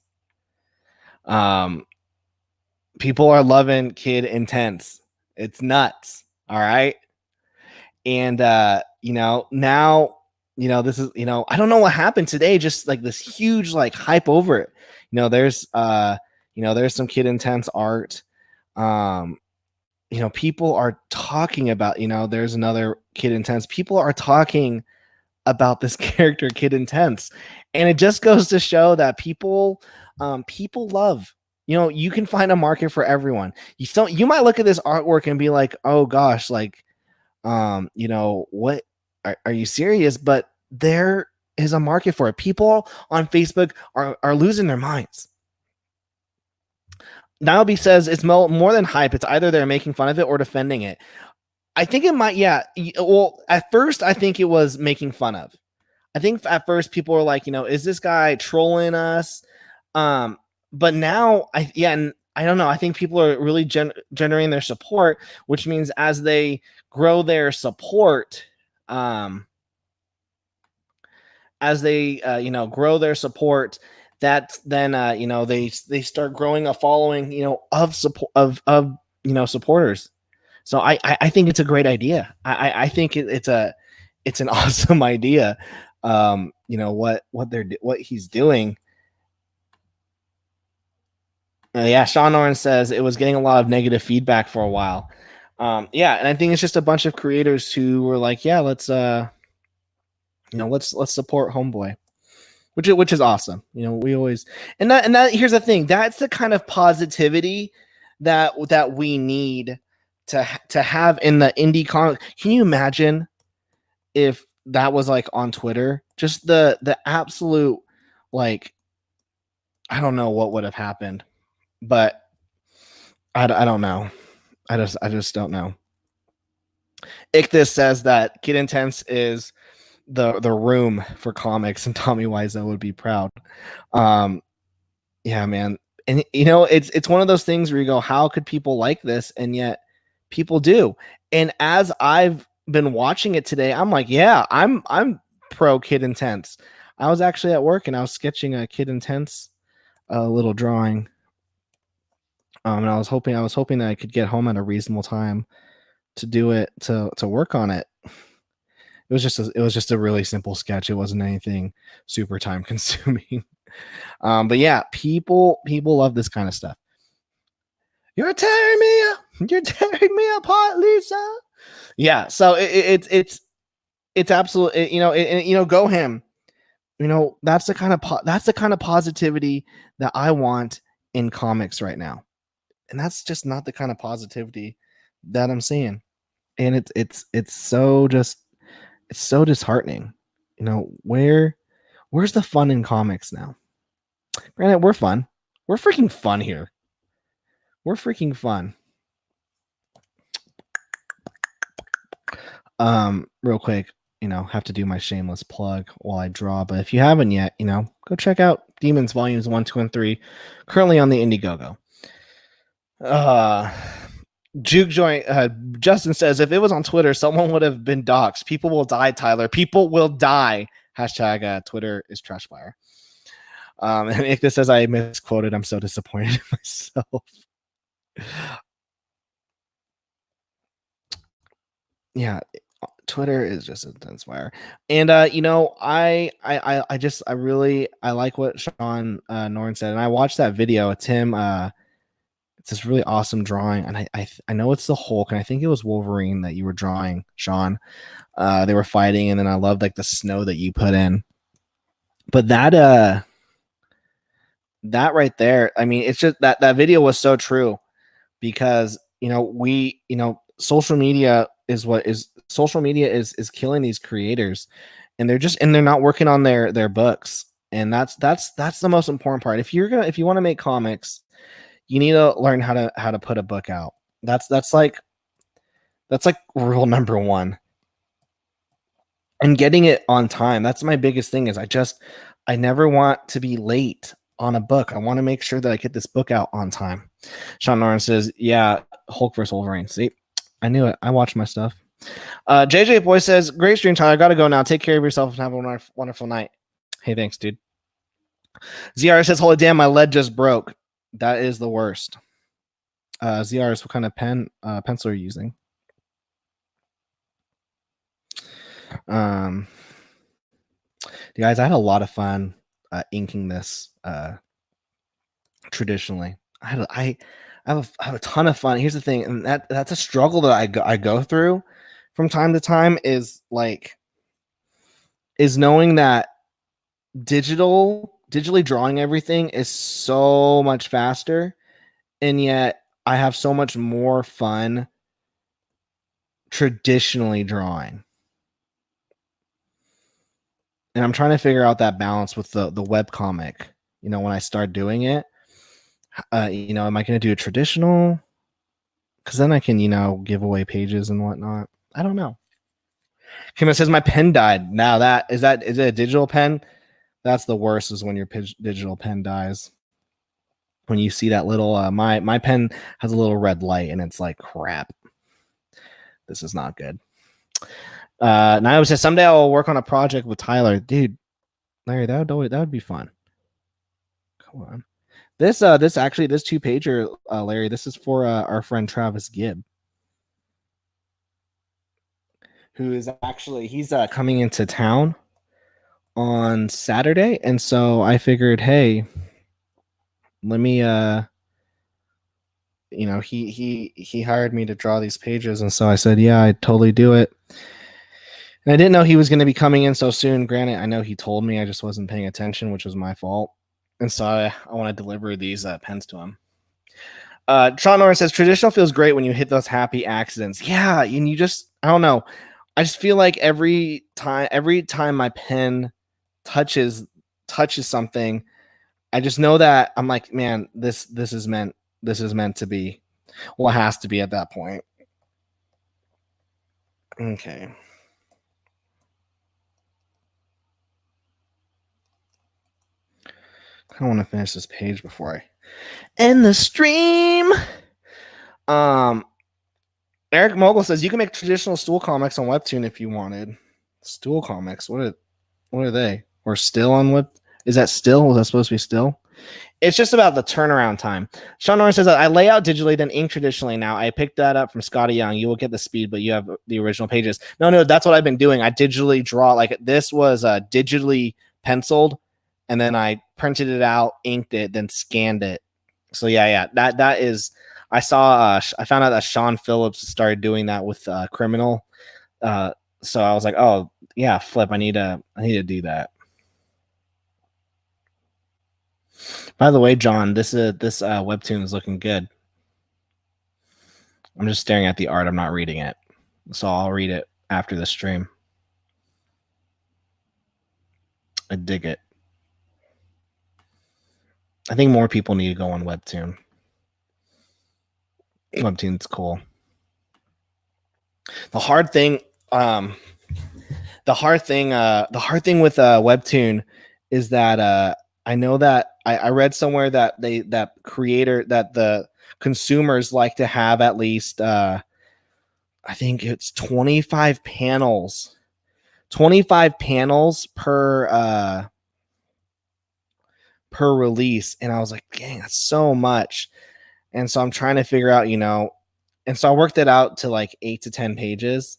People are loving Kid Intense. It's nuts. All right. And you know, now, you know, this is, you know, I don't know what happened today, just like this huge like hype over it. You know, there's some Kid Intense art. You know, people are talking about, you know, there's another Kid Intense. People are talking about this character Kid Intense, and it just goes to show that people love, you know, you can find a market for everyone. You might look at this artwork and be like, oh gosh, like you know, what are you serious? But there is a market for it. People on Facebook are losing their minds. Niobe says it's more than hype. It's either they're making fun of it or defending it. I think it might, yeah. Well, at first, I think it was making fun of. I think at first people were like, you know, is this guy trolling us? But now, and I don't know. I think people are really generating their support, which means as they grow their support, you know, grow their support, that then you know, they start growing a following, you know, of support of you know, supporters. So I think it's a great idea. I think it's an awesome idea. You know what he's doing. Yeah, Sean Oren says it was getting a lot of negative feedback for a while. Yeah, and I think it's just a bunch of creators who were like, yeah, let's you know, let's support Homeboy, which is awesome. You know, we always and that here's the thing. That's the kind of positivity that we need to have in the indie comic. Can you imagine if that was like on Twitter? Just the absolute, like, I don't know what would have happened, but I don't know. I just don't know. Ichthus says that Kid Intense is the room for comics, and Tommy Wiseau would be proud. Yeah, man. And you know, it's one of those things where you go, how could people like this? And yet people do. And as I've been watching it today, I'm like, yeah, I'm pro Kid Intense. I was actually at work and I was sketching a Kid Intense little drawing. And I was hoping that I could get home at a reasonable time to do it, to work on it. It was just a really simple sketch. It wasn't anything super time consuming. But yeah, people love this kind of stuff. You're tearing me apart, Lisa. Yeah, so it's absolutely, you know, you know, go him. You know, that's the kind of positivity that I want in comics right now, and that's just not the kind of positivity that I'm seeing, and it's so disheartening. You know, where's the fun in comics now? Granted, we're fun. We're freaking fun here. We're freaking fun. Real quick, you know, have to do my shameless plug while I draw. But if you haven't yet, you know, go check out Demons Volumes 1, 2, and 3, currently on the Indiegogo. Juke Joint, Justin says, if it was on Twitter, someone would have been doxxed. People will die, Tyler. People will die. Hashtag Twitter is trash fire. And if this says I misquoted, I'm so disappointed in myself. Yeah, Twitter is just intense fire. And I like what Sean Norn said, and I watched that video. It's him. It's this really awesome drawing, and I know it's the Hulk, and I think it was Wolverine that you were drawing, Sean. They were fighting, and then I loved like the snow that you put in. But that right there, I mean, it's just that video was so true, because social media is killing these creators, and they're not working on their books, and that's the most important part. If you want to make comics, you need to learn how to put a book out. That's like rule number one. And getting it on time. That's my biggest thing. Is I never want to be late on a book. I want to make sure that I get this book out on time. Sean Norris says, yeah, Hulk vs. Wolverine. See, I knew it. I watched my stuff. JJ Boy says, great stream, Tyler. Gotta go now. Take care of yourself and have a wonderful night. Hey, thanks, dude. ZR says, holy damn, my lead just broke. That is the worst. ZR, what kind of pencil are you using? Guys, I had a lot of fun inking this traditionally. I have a ton of fun. Here's the thing, and that's a struggle that I go through from time to time, is knowing that digitally drawing everything is so much faster, and yet I have so much more fun traditionally drawing. And I'm trying to figure out that balance with the web comic. When I start doing it, am I going to do a traditional? Because then I can, give away pages and whatnot. I don't know. Kim says my pen died. Now is it a digital pen? That's the worst, is when your digital pen dies. When you see that little, my pen has a little red light, and it's like, crap. This is not good. Nayo says someday I will work on a project with Tyler. Dude, Larry, that would be fun. Come on. This 2-pager, Larry, this is for our friend Travis Gibb, who is he's coming into town on Saturday, and so I figured, hey, let me he hired me to draw these pages, and so I said, yeah, I'd totally do it. And I didn't know he was going to be coming in so soon. Granted, I know he told me, I just wasn't paying attention, which was my fault. And so I want to deliver these pens to him. Sean Norris says, traditional feels great when you hit those happy accidents. Yeah, and you just, I don't know. I just feel like every time my pen touches something, I just know that I'm like, man, this is meant to be. Well, it has to be at that point. Okay. I want to finish this page before I end the stream. Eric Mogul says you can make traditional stool comics on Webtoon if you wanted. Stool comics, what are they? Or still on Web? Is that still? Was that supposed to be still? It's just about the turnaround time. Sean Norris says that I lay out digitally, then ink traditionally. Now I picked that up from Scotty Young. You will get the speed, but you have the original pages. No, that's what I've been doing. I digitally draw. Like, this was digitally penciled, and then I printed it out, inked it, then scanned it. So yeah, that is. I saw. I found out that Sean Phillips started doing that with Criminal. So I was like, oh yeah, flip. I need to do that. By the way, John, this Webtoon is looking good. I'm just staring at the art. I'm not reading it, so I'll read it after the stream. I dig it. I think more people need to go on Webtoon. Webtoon's cool. The hard thing with Webtoon is that I know that I read somewhere that the consumers like to have at least I think it's 25 panels. 25 panels per per release. And I was like, dang, that's so much. And so I'm trying to figure out, and so I worked it out to like 8 to 10 pages.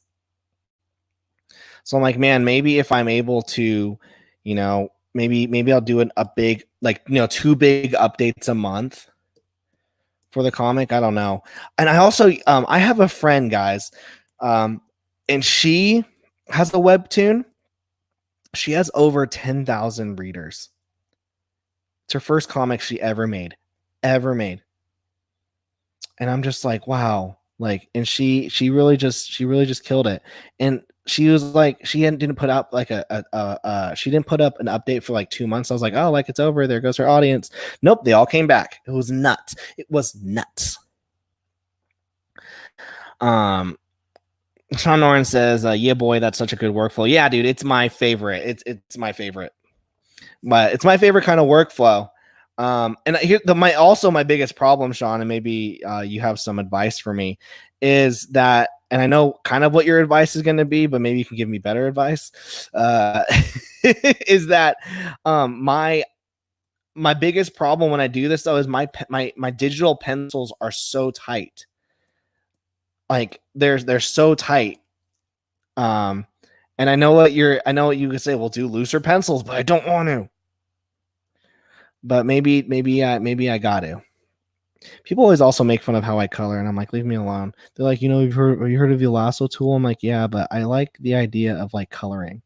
So I'm like, man, maybe if I'm able to, maybe I'll do a big, like, 2 big updates a month for the comic. I don't know. And I also, I have a friend, guys, and she has a webtoon. She has over 10,000 readers. It's her first comic she ever made. And I'm just like, wow. Like, and she really just killed it. And she was like, didn't put up like she didn't put up an update for like 2 months. I was like, oh, like it's over. There goes her audience. Nope, they all came back. It was nuts. Sean Noren says, yeah, boy, that's such a good workflow. Yeah, dude, it's my favorite. It's my favorite. But it's my favorite kind of workflow. And here, my biggest problem, Sean, and maybe you have some advice for me, is that, and I know kind of what your advice is going to be, but maybe you can give me better advice. Is that my biggest problem when I do this though is my digital pencils are so tight. Like they're so tight. And I know what you could say. Well, do looser pencils, but I don't want to. But maybe I got to. People always also make fun of how I color, and I'm like, leave me alone. They're like, have you heard of the lasso tool? I'm like, yeah, but I like the idea of like coloring.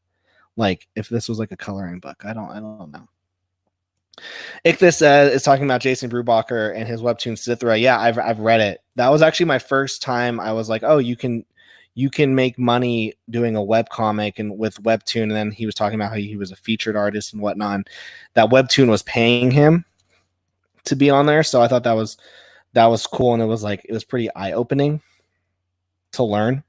Like if this was like a coloring book, I don't know. Ichthus is talking about Jason Brubaker and his webtoon Sithra. Yeah, I've read it. That was actually my first time. I was like, oh, you can make money doing a web comic and with webtoon. And then he was talking about how he was a featured artist and whatnot. And that webtoon was paying him to be on there, so I thought that was cool, and it was pretty eye opening to learn.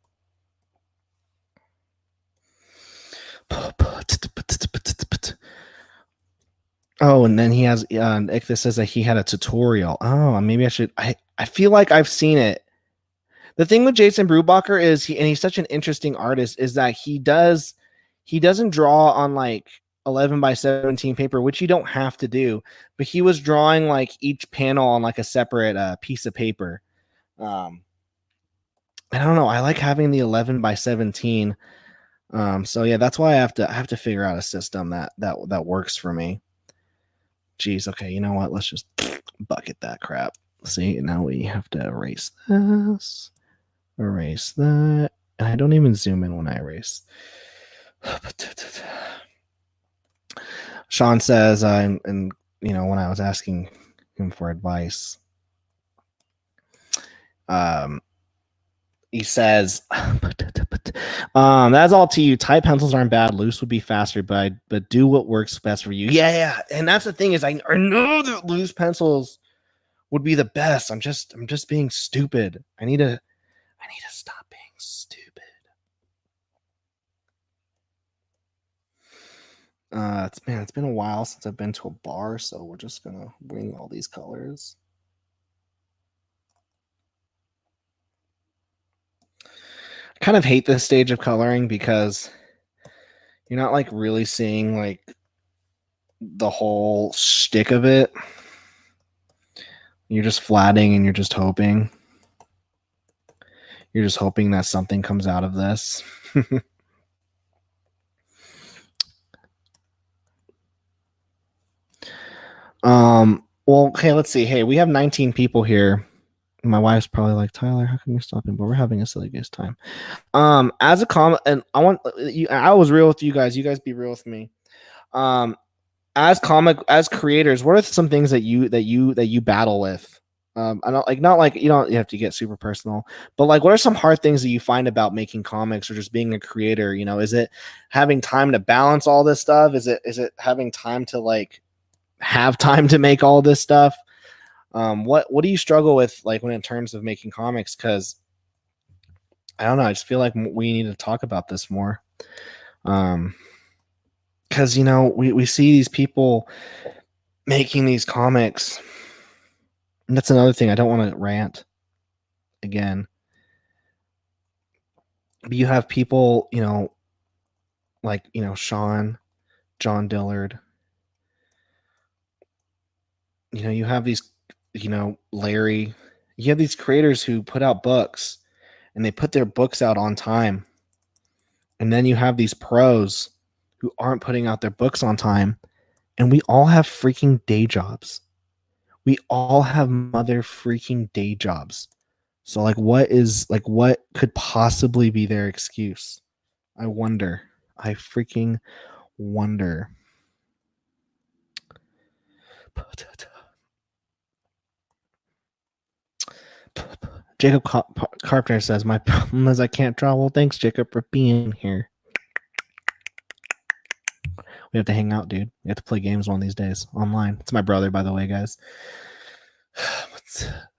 Oh, and then he has Ichthus says that he had a tutorial. Oh, maybe I should. I feel like I've seen it. The thing with Jason Brubaker is he's such an interesting artist, is that he doesn't draw on like 11 by 17 paper, which you don't have to do, but he was drawing like each panel on like a separate piece of paper. I don't know. I like having the 11 by 17. So yeah, that's why I have to figure out a system that works for me. Jeez. Okay. You know what? Let's just bucket that crap. See, now we have to erase this, erase that. And I don't even zoom in when I erase. Sean says, and when I was asking him for advice, he says, that's all to you. Tight pencils aren't bad. Loose would be faster, but do what works best for you. Yeah. And that's the thing is, I know that loose pencils would be the best. I'm just being stupid. I need to stop being stupid. It's been a while since I've been to a bar, so we're just gonna bring all these colors. I kind of hate this stage of coloring because you're not like really seeing like the whole shtick of it. You're just flatting and you're just hoping. You're just hoping that something comes out of this. Well, okay, let's see. Hey, we have 19 people here. My wife's probably like, Tyler, how can you stop him? But we're having a silly goose time. As a comment, and I was real with you guys. You guys be real with me. As creators, what are some things that you battle with? I don't like, not like you have to get super personal, but like, what are some hard things that you find about making comics or just being a creator? Is it having time to balance all this stuff? Is it having time to like have time to make all this stuff? What do you struggle with like when in terms of making comics? Because I don't know, I just feel like we need to talk about this more. Because we see these people making these comics, and that's another thing. I don't want to rant again, but you have people, like Sean, John Dillard, you have these, Larry, you have these creators who put out books and they put their books out on time. And then you have these pros who aren't putting out their books on time. And we all have freaking day jobs. We all have mother freaking day jobs. So what could possibly be their excuse? I wonder. I freaking wonder. Jacob Carpenter says, my problem is I can't draw. Well, thanks, Jacob, for being here. We have to hang out, dude. We have to play games one of these days online. It's my brother, by the way, guys.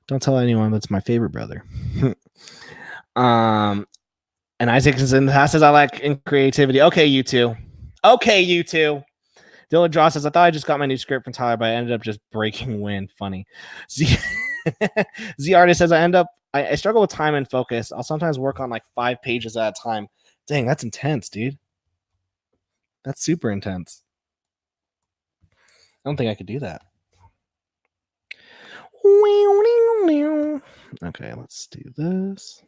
Don't tell anyone, but it's my favorite brother. And Isaac is in the house, says, I like in creativity. Okay, you two. Dylan Draw says, I thought I just got my new script from Tyler, but I ended up just breaking wind. Funny. Z Artist says, I struggle with time and focus. I'll sometimes work on 5 pages at a time. Dang, that's intense, dude. That's super intense. I don't think I could do that. Okay, let's do this.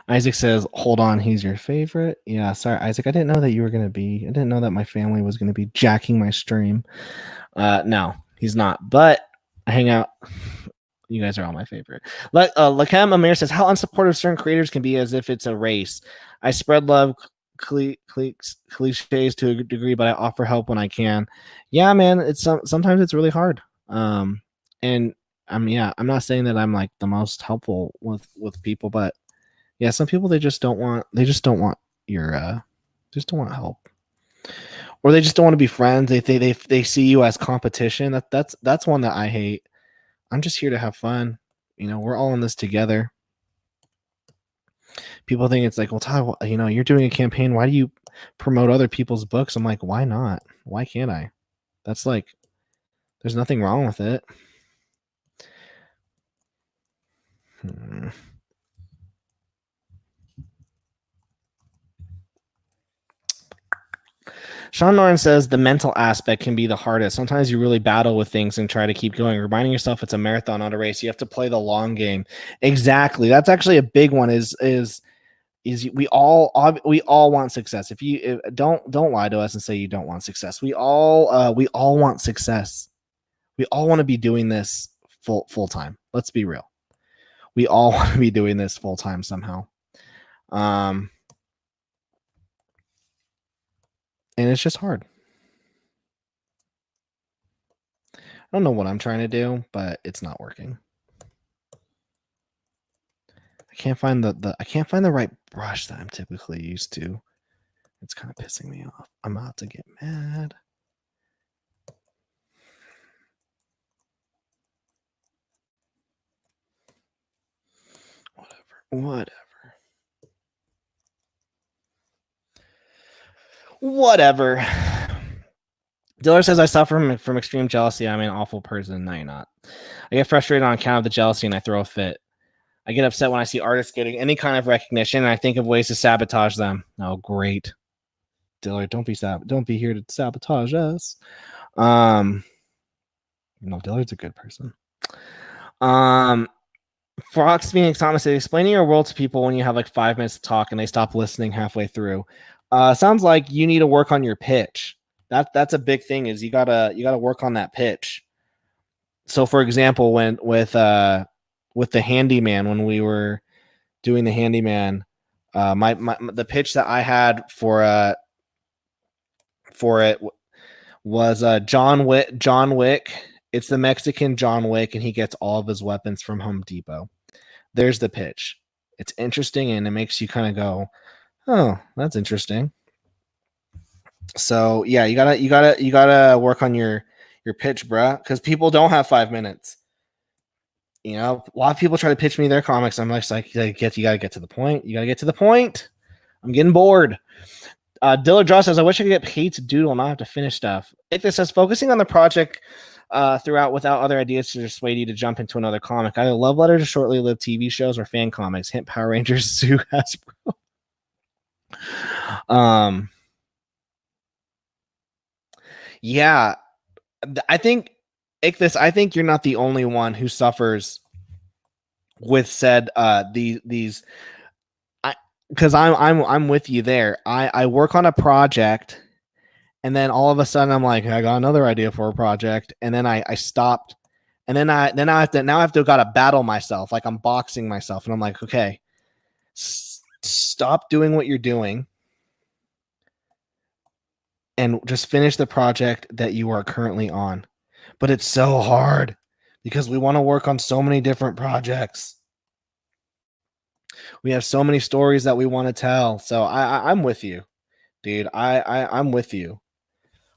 Isaac says, hold on, he's your favorite. Yeah, sorry, Isaac. I didn't know that you were going to be. I didn't know that my family was going to be jacking my stream. No, he's not. But I hang out. You guys are all my favorite. Lakem Amir says, how unsupportive certain creators can be as if it's a race. I spread love cliches to a degree, but I offer help when I can. Yeah, man, it's sometimes it's really hard. And I'm not saying that I'm the most helpful with people, but yeah, some people they just don't want your just don't want help, or they just don't want to be friends. They see you as competition. That's one that I hate. I'm just here to have fun. We're all in this together. People think it's well, Tyler, you're doing a campaign. Why do you promote other people's books? I'm like, why not? Why can't I? That's there's nothing wrong with it. Sean Norton says the mental aspect can be the hardest. Sometimes you really battle with things and try to keep going, reminding yourself it's a marathon, not a race. You have to play the long game. Exactly. That's actually a big one. Is we all want success. If you don't lie to us and say you don't want success. We all want success. We all want to be doing this full time. Let's be real. We all want to be doing this full time somehow. And it's just hard. I don't know what I'm trying to do, but it's not working. I can't find the right brush that I'm typically used to. It's kind of pissing me off. I'm about to get mad. Whatever. Diller says, I suffer from extreme jealousy. I'm an awful person. No, you're not. I get frustrated on account of the jealousy and I throw a fit. I get upset when I see artists getting any kind of recognition and I think of ways to sabotage them. Oh, great. Diller, don't be here to sabotage us. No, Diller's a good person. Fox Phoenix Thomas says, explaining your world to people when you have 5 minutes to talk and they stop listening halfway through. Sounds like you need to work on your pitch. That's a big thing. Is you gotta work on that pitch. So, for example, when with the handyman, when we were doing the handyman, the pitch that I had for it was John Wick. It's the Mexican John Wick, and he gets all of his weapons from Home Depot. There's the pitch. It's interesting, and it makes you kind of go, "Oh, that's interesting." So yeah, you gotta work on your pitch, bruh, because people don't have 5 minutes. A lot of people try to pitch me their comics. I'm like, you gotta get to the point. You gotta get to the point. I'm getting bored. Diller Draw says, I wish I could get paid to doodle and not have to finish stuff. This says, focusing on the project throughout without other ideas to persuade you to jump into another comic. Either love letter to shortly lived TV shows or fan comics. Hint Power Rangers, Sue Hasbro. Um, yeah, I think Ichthus, I think you're not the only one who suffers with said these I because I'm with you there. I work on a project and then all of a sudden I'm like, I got another idea for a project, and then I stopped, and then I have to gotta battle myself, like I'm boxing myself, and I'm like, okay, stop doing what you're doing and just finish the project that you are currently on. But it's so hard because we want to work on so many different projects. We have so many stories that we want to tell. So I'm with you, dude. I'm with you.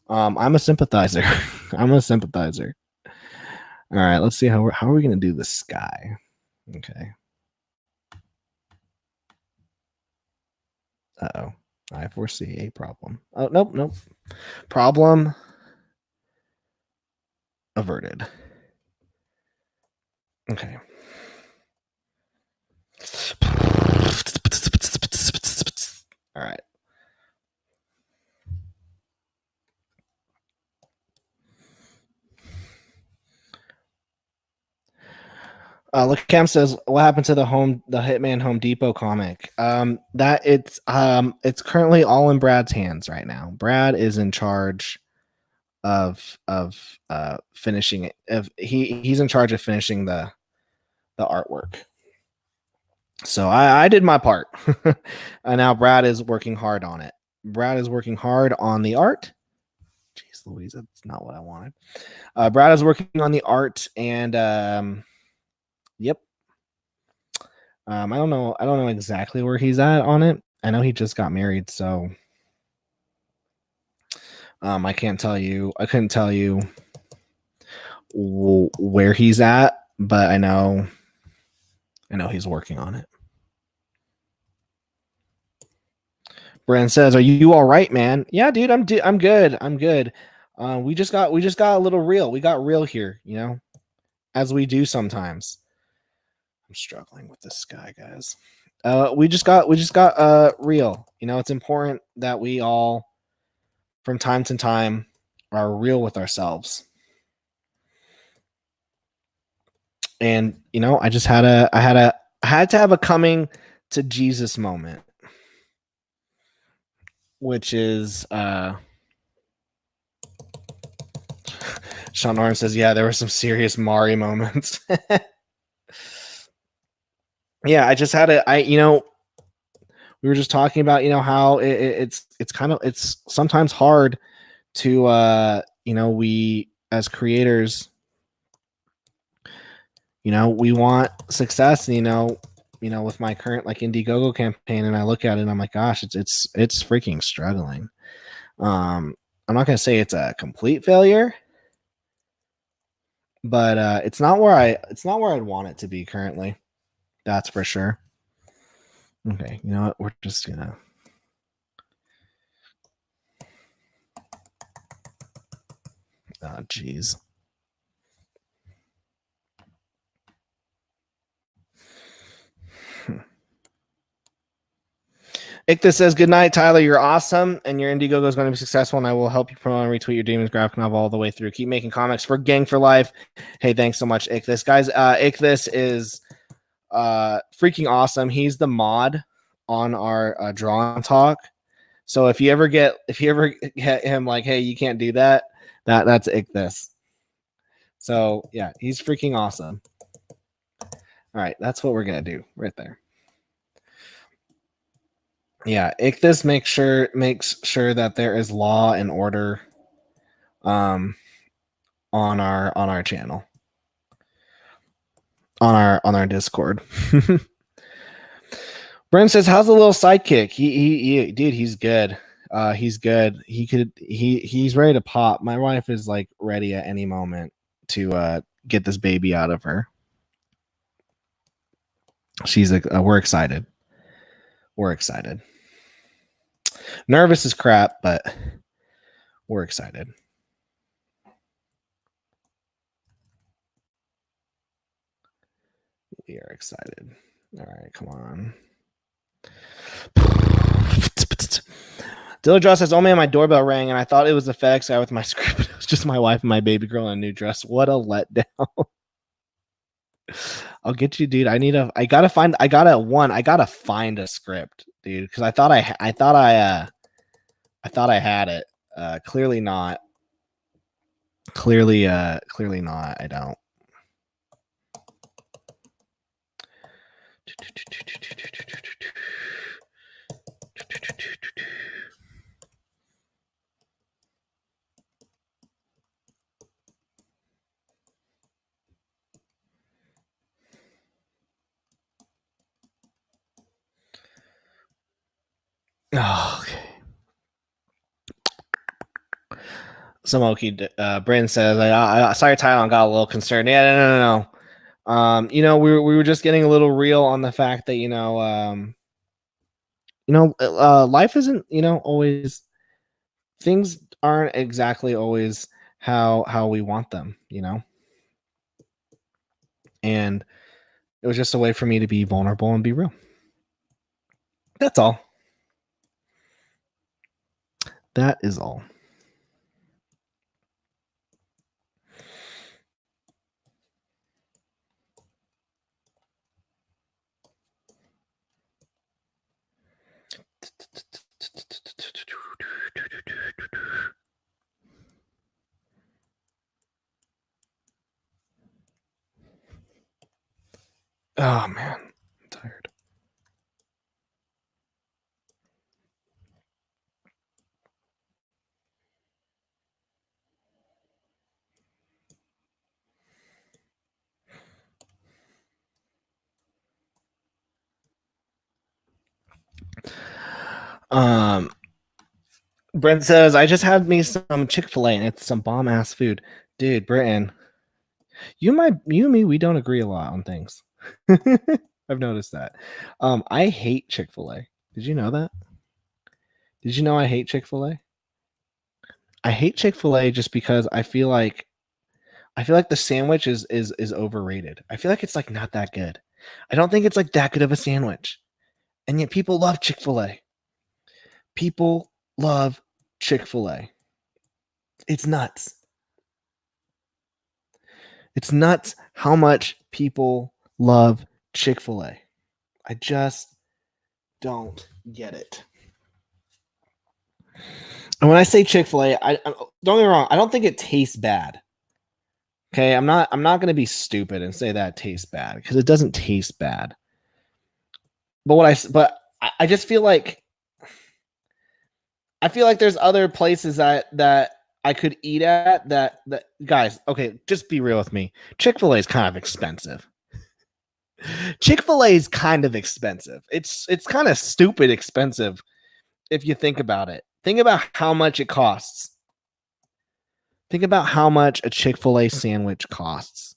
I'm a sympathizer. I'm a sympathizer. All right, let's see how are we gonna do the sky. Okay. Uh-oh. I foresee a problem. Oh, nope. Problem averted. Okay. All right. Look, Cam says, "What happened to the Hitman Home Depot comic?" That it's currently all in Brad's hands right now. Brad is in charge of finishing it. If he's in charge of finishing the artwork. So I did my part, and now Brad is working hard on it. Brad is working hard on the art. Jeez Louise, that's not what I wanted. Brad is working on the art, and yep. I don't know exactly where he's at on it. I know he just got married, so I can't tell you. I couldn't tell you where he's at, but I know he's working on it. Brand says, "Are you all right, man?" Yeah, dude, I'm good. I'm good. We just got a little real. We got real here, as we do sometimes. I'm struggling with this guy, guys. We just got real. It's important that we all, from time to time, are real with ourselves. And I just had I had to have a coming to Jesus moment, which is Sean Norton says, yeah, there were some serious Mari moments. Yeah, I just had we were just talking about, how it's kind of, it's sometimes hard to we as creators, we want success, with my current like Indiegogo campaign, and I look at it and I'm like, gosh, it's freaking struggling. I'm not gonna say it's a complete failure, but it's not where I'd want it to be currently. That's for sure. Okay, you know what? We're just gonna. Oh, jeez. Ichthus says, "Good night, Tyler. You're awesome, and your Indiegogo is going to be successful, and I will help you promote and retweet your Demons graphic novel all the way through. Keep making comics for Gang for Life." Hey, thanks so much, Ichthus. Guys, Ichthus is freaking awesome. He's the mod on our Draw and Talk. So if you ever get him like, hey, you can't do that, that's Ichthus. So yeah, he's freaking awesome. All right, that's what we're gonna do right there. Yeah, Ichthus makes sure that there is law and order on our channel. On our Discord. Brent says, "How's the little sidekick?" He dude, he's good. He's good. He's ready to pop. My wife is like ready at any moment to get this baby out of her. She's like, we're excited. We're excited. Nervous as crap, but we're excited. We are excited. All right, come on. Dillardra says, "Oh man, my doorbell rang, and I thought it was the FedEx guy with my script. It was just my wife and my baby girl in a new dress. What a letdown." I'll get you, dude. I gotta find a script, dude, because I thought I had it. Clearly not. Clearly not. I don't. Oh, okay. Samoki, Brandon says, I saw your title and got a little concerned. Yeah, no. We were just getting a little real on the fact that, life isn't, always, things aren't exactly always how we want them, and it was just a way for me to be vulnerable and be real. That's all. That is all. Oh man, I'm tired. Brent says, I just had me some Chick-fil-A and it's some bomb ass food. Dude, Britton, you and me, we don't agree a lot on things. I've noticed that. I hate Chick-fil-A. Did you know that? Did you know I hate Chick-fil-A? I hate Chick-fil-A just because I feel like the sandwich is overrated. I feel like it's like not that good. I don't think it's like that good of a sandwich. And yet people love Chick-fil-A. People love Chick-fil-A. It's nuts. It's nuts how much people love Chick-fil-A. I just don't get it. And when I say Chick-fil-A, I don't get me wrong, I don't think it tastes bad. Okay, I'm not going to be stupid and say that it tastes bad because it doesn't taste bad. But I just feel like there's other places that I could eat at that guys, okay, just be real with me. Chick-fil-A is kind of expensive. Chick-fil-A is kind of expensive. It's kind of stupid expensive if you think about it. Think about how much it costs. Think about how much a Chick-fil-A sandwich costs.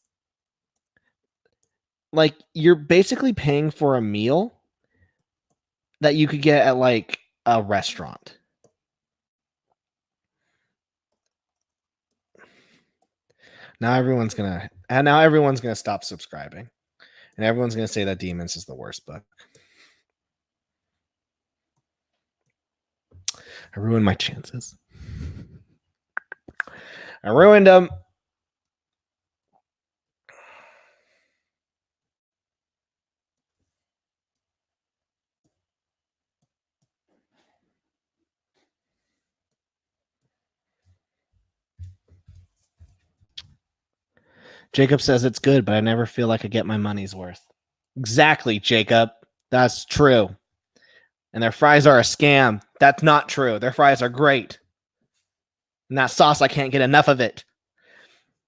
Like, you're basically paying for a meal that you could get at like a restaurant. Now everyone's gonna stop subscribing, and everyone's gonna say that Demons is the worst book. I ruined my chances. I ruined them. Jacob says it's good, but I never feel like I get my money's worth. Exactly, Jacob. That's true. And their fries are a scam. That's not true. Their fries are great. And that sauce, I can't get enough of it.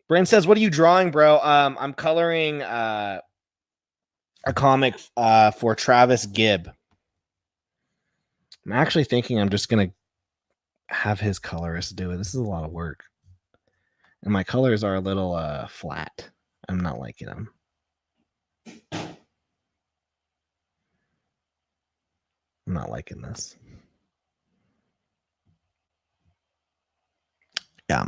Brent says, what are you drawing, bro? I'm coloring a comic for Travis Gibb. I'm actually thinking I'm just going to have his colorist do it. This is a lot of work. And my colors are a little flat. I'm not liking them. I'm not liking this. Yeah,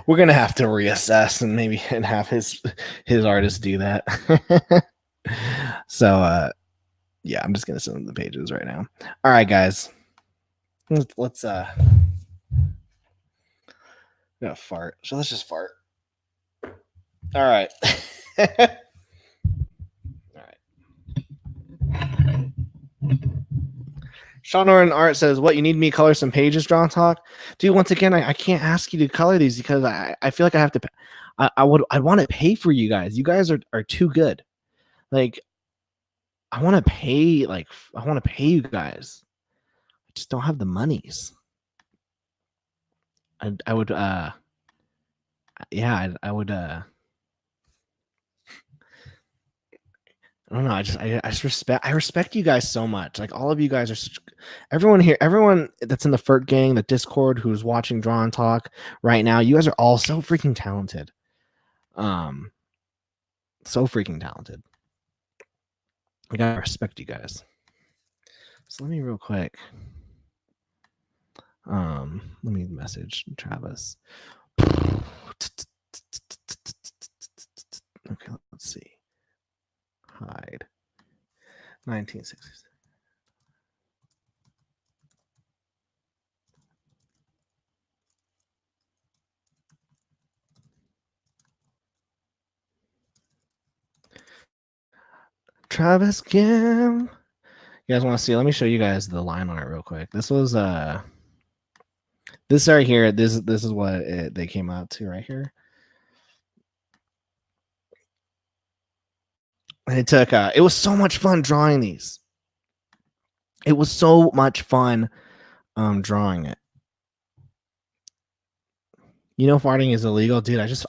we're gonna have to reassess and have his artist do that. So Yeah, I'm just gonna send them the pages right now. All right, guys. Let's gonna fart. So let's just fart. All right. All right. Sean Oren Art says, "What you need me to color some pages, Drawn Talk, dude." Once again, I can't ask you to color these because I feel like I have to. I want to pay for you guys. You guys are too good. Like I want to pay. Like I want to pay you guys. I just don't have the monies. I would yeah I would I don't know. I just respect you guys so much. Like all of you guys are such, everyone here, everyone that's in the FERT gang, the Discord, who's watching Drawn Talk right now. You guys are all so freaking talented. So freaking talented. I gotta respect you guys. So let me real quick. Let me message Travis. Okay, let's see. Hide. 1960s. Travis Kim. You guys want to see? Let me show you guys the line art real quick. This was this right here. This is what they came out to right here. And it took it was so much fun drawing these. It was so much fun drawing it. You know, farting is illegal, dude. I just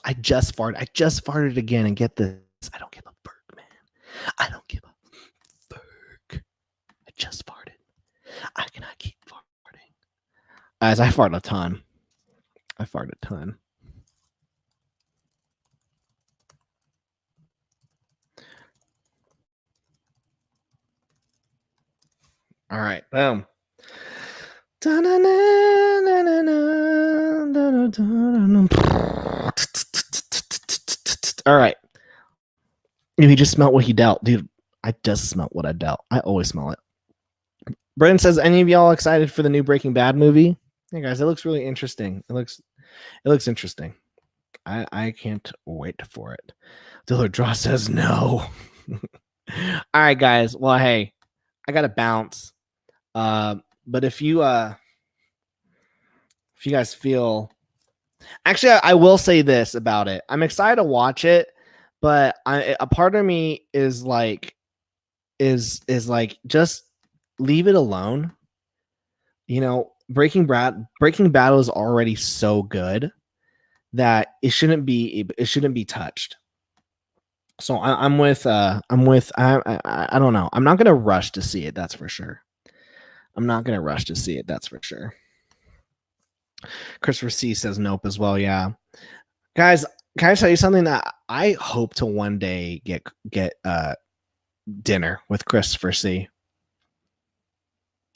farted. I just farted again, and get this. I don't give a fuck, man. I don't give a fuck. I just farted. I cannot keep farting. As I fart a ton. I fart a ton. All right, boom. All right. He just smelled what he dealt, dude. I just smelled what I dealt. I always smell it. Brendan says, "Any of y'all excited for the new Breaking Bad movie?" Hey guys, it looks really interesting. It looks interesting. I can't wait for it. Dillard Draw says no. All right, guys. Well, hey, I gotta bounce. But if you guys feel, actually, I will say this about it. I'm excited to watch it, but a part of me is like, like just leave it alone. You know, Breaking Bad is already so good that it shouldn't be touched. So I'm with I don't know. I'm not gonna rush to see it. That's for sure. I'm not gonna rush to see it. That's for sure. Christopher C says nope as well. Yeah, guys, can I tell you something that I hope to one day get dinner with Christopher C.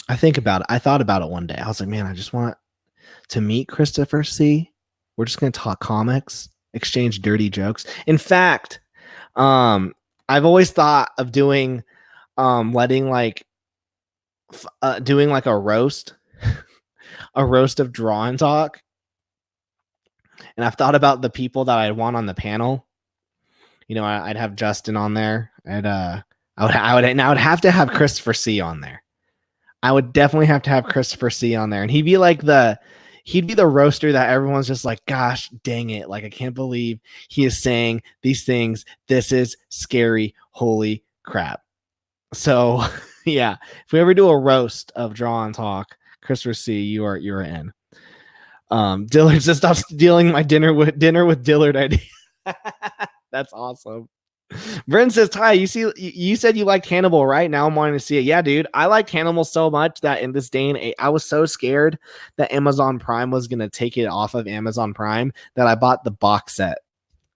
I thought about it one day. I was like, man, I just want to meet Christopher C. We're just gonna talk comics, exchange dirty jokes. In fact, I've always thought of doing letting like doing like a roast of Drawn Talk. And I've thought about the people that I'd want on the panel. You know, I'd have Justin on there. I would have to have Christopher C on there. I would definitely have to have Christopher C on there, and he'd be the roaster that everyone's just like, gosh, dang it. Like, I can't believe he is saying these things. This is scary. Holy crap. So yeah, if we ever do a roast of Drawn Talk, Christopher C, you're in. Dillard just stops stealing my dinner with Dillard idea. That's awesome. Brent says, Ty, you said you liked Hannibal, right? Now I'm wanting to see it. Yeah, dude. I liked Hannibal so much that in this day and age, I was so scared that Amazon Prime was going to take it off of Amazon Prime that I bought the box set.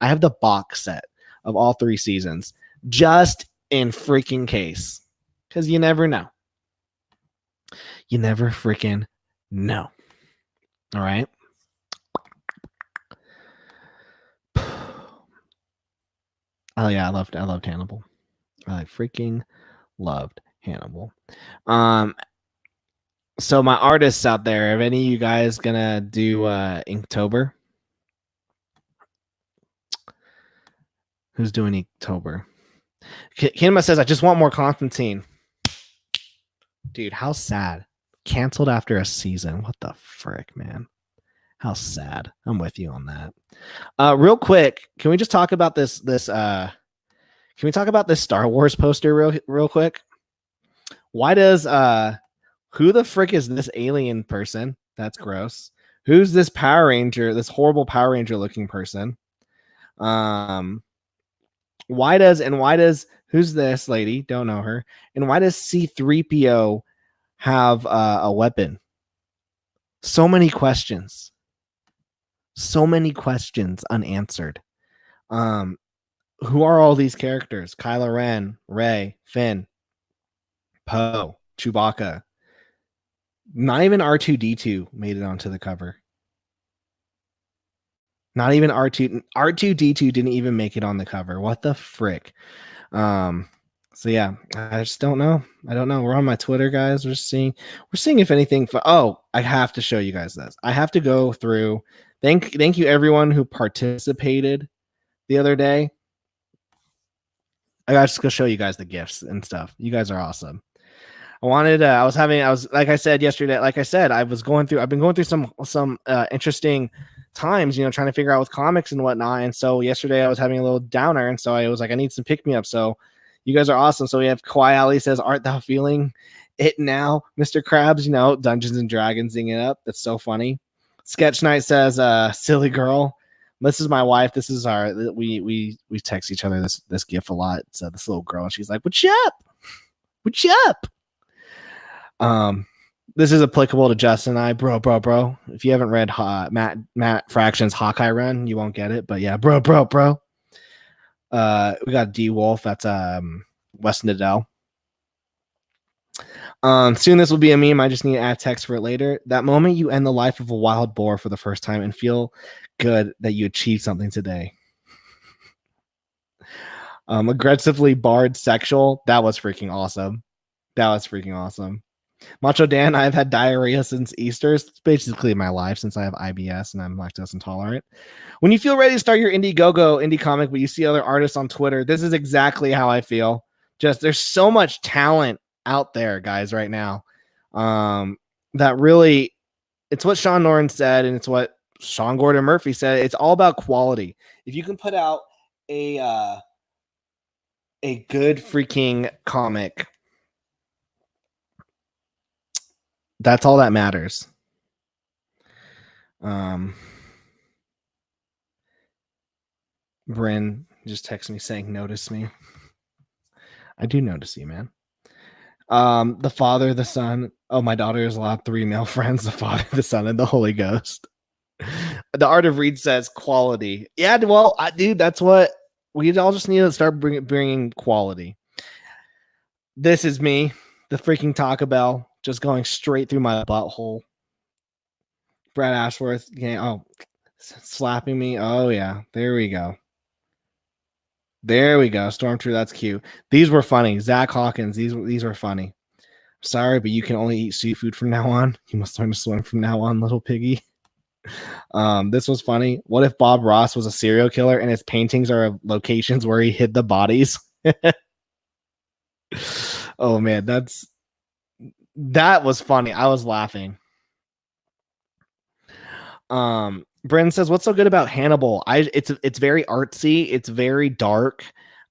I have the box set of all 3 seasons just in freaking case. Because you never know. You never freaking know. All right. Oh yeah, I loved Hannibal. I freaking loved Hannibal. So my artists out there, are any of you guys gonna do Inktober? Who's doing Inktober? Kinema says, I just want more Constantine. Dude, how sad. Canceled after a season. What the frick, man? How sad. I'm with you on that. Real quick, can we just talk about this can we talk about this Star Wars poster real quick? Why does who the frick is this alien person? That's gross. Who's this Power Ranger, this horrible Power Ranger looking person? Why does who's this lady? Don't know her. And why does C-3PO have a weapon? So many questions. So many questions unanswered. Who are all these characters? Kylo Ren, Rey, Finn, Poe, Chewbacca. Not even R2-D2 made it onto the cover. Not even R2-D2 didn't even make it on the cover. What the frick? So yeah, I just don't know. I don't know. We're on my Twitter, guys. We're seeing if anything. I have to show you guys this. I have to go through. Thank you everyone who participated the other day. I got to go show you guys the gifts and stuff. You guys are awesome. Like I said yesterday, I've been going through some interesting times, trying to figure out with comics and whatnot. And so yesterday I was having a little downer. And so I was like, I need some pick me up. So you guys are awesome. So we have Kawhi Ali says, art thou feeling it now, Mr. Krabs? Dungeons and Dragons-ing it up. That's so funny. Sketch Night says, silly girl. This is my wife. This is we text each other this gif a lot. So this little girl, she's like, what's up? What's up? This is applicable to Justin and I, bro. If you haven't read Matt Fraction's Hawkeye run, you won't get it. But yeah, bro. We got D Wolf. That's Weston Adele. Soon this will be a meme. I just need to add text for it later. That moment you end the life of a wild boar for the first time and feel good that you achieved something today. Aggressively barred sexual. That was freaking awesome. Macho Dan, I've had diarrhea since Easter. It's basically my life since I have IBS and I'm lactose intolerant. When you feel ready to start your indie comic, but you see other artists on Twitter, this is exactly how I feel. Just there's so much talent out there, guys, right now. That really, it's what Sean Noren said, and it's what Sean Gordon Murphy said. It's all about quality. If you can put out a good freaking comic, that's all that matters. Bryn just texted me saying, notice me. I do notice you, man. The Father, the Son. Oh, my daughter has allowed 3 male friends, the Father, the Son, and the Holy Ghost. The Art of Read says quality. Yeah, well, dude, that's what we all just need to start bringing quality. This is me, the freaking Taco Bell, just going straight through my butthole. Brad Ashworth, slapping me. Oh, yeah, there we go. Stormtrooper, that's cute. These were funny. Zach Hawkins, these were funny. Sorry, but you can only eat seafood from now on. You must learn to swim from now on, little piggy. This was funny. What if Bob Ross was a serial killer and his paintings are of locations where he hid the bodies? Oh man, that was funny. I was laughing. Bren says, what's so good about Hannibal? It's very artsy, it's very dark.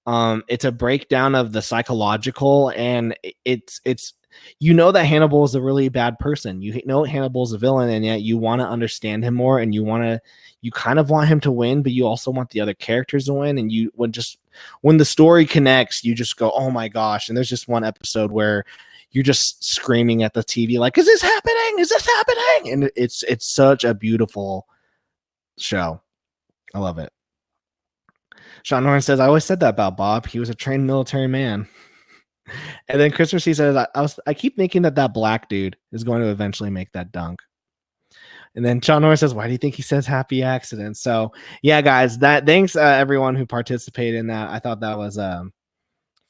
It's a breakdown of the psychological, and it's that Hannibal is a really bad person. You know Hannibal is a villain, and yet you want to understand him more, and you kind of want him to win, but you also want the other characters to win. And when the story connects, you just go, oh my gosh. And there's just one episode where you're just screaming at the TV like, is this happening? Is this happening? And it's such a beautiful show. I love it. Sean Norton says, I always said that about Bob. He was a trained military man. And then Christopher C says, I keep thinking that black dude is going to eventually make that dunk. And then Sean Norris says, why do you think he says happy accident? So yeah, guys, thanks everyone who participated in that. I thought that was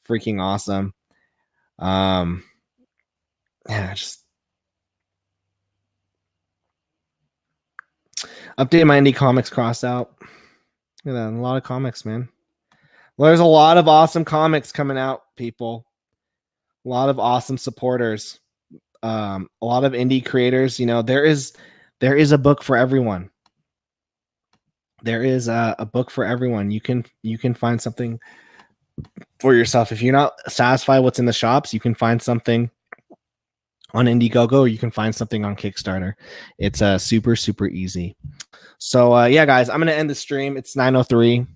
freaking awesome. Yeah, just updated my indie comics cross out. Look at that, a lot of comics, man. Well, there's a lot of awesome comics coming out, people. A lot of awesome supporters. A lot of indie creators. You know, there is a book for everyone. There is a book for everyone. You can find something for yourself. If you're not satisfied what's in the shops, you can find something on Indiegogo, or you can find something on Kickstarter. It's super easy. So yeah, guys, I'm gonna end the stream. It's 9:03.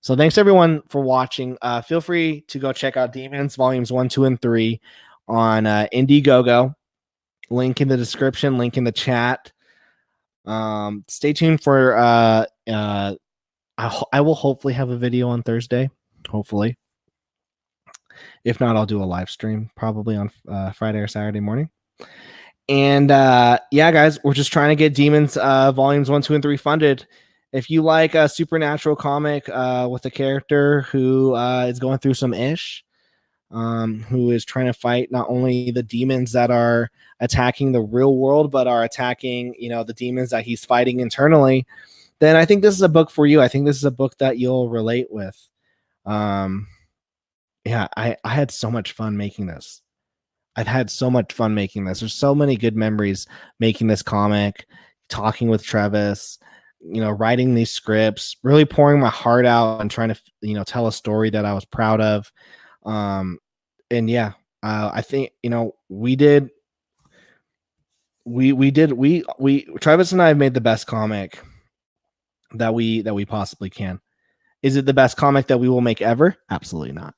So thanks everyone for watching. Feel free to go check out Demons Volumes 1, 2, and 3 on Indiegogo. Link in the description, link in the chat. Stay tuned for I will hopefully have a video on Thursday. Hopefully. If not, I'll do a live stream probably on Friday or Saturday morning. And yeah, guys, we're just trying to get Demons Volumes 1, 2, and 3 funded. If you like a supernatural comic with a character who is going through some ish, who is trying to fight not only the demons that are attacking the real world, but are attacking, you know, the demons that he's fighting internally, then I think this is a book for you. I think this is a book that you'll relate with. Yeah, I had so much fun making this. I've had so much fun making this. There's so many good memories making this comic, talking with Travis, you know, writing these scripts, really pouring my heart out and trying to, you know, tell a story that I was proud of. And yeah, I think, you know, Travis and I have made the best comic that we possibly can. Is it the best comic that we will make ever? Absolutely not.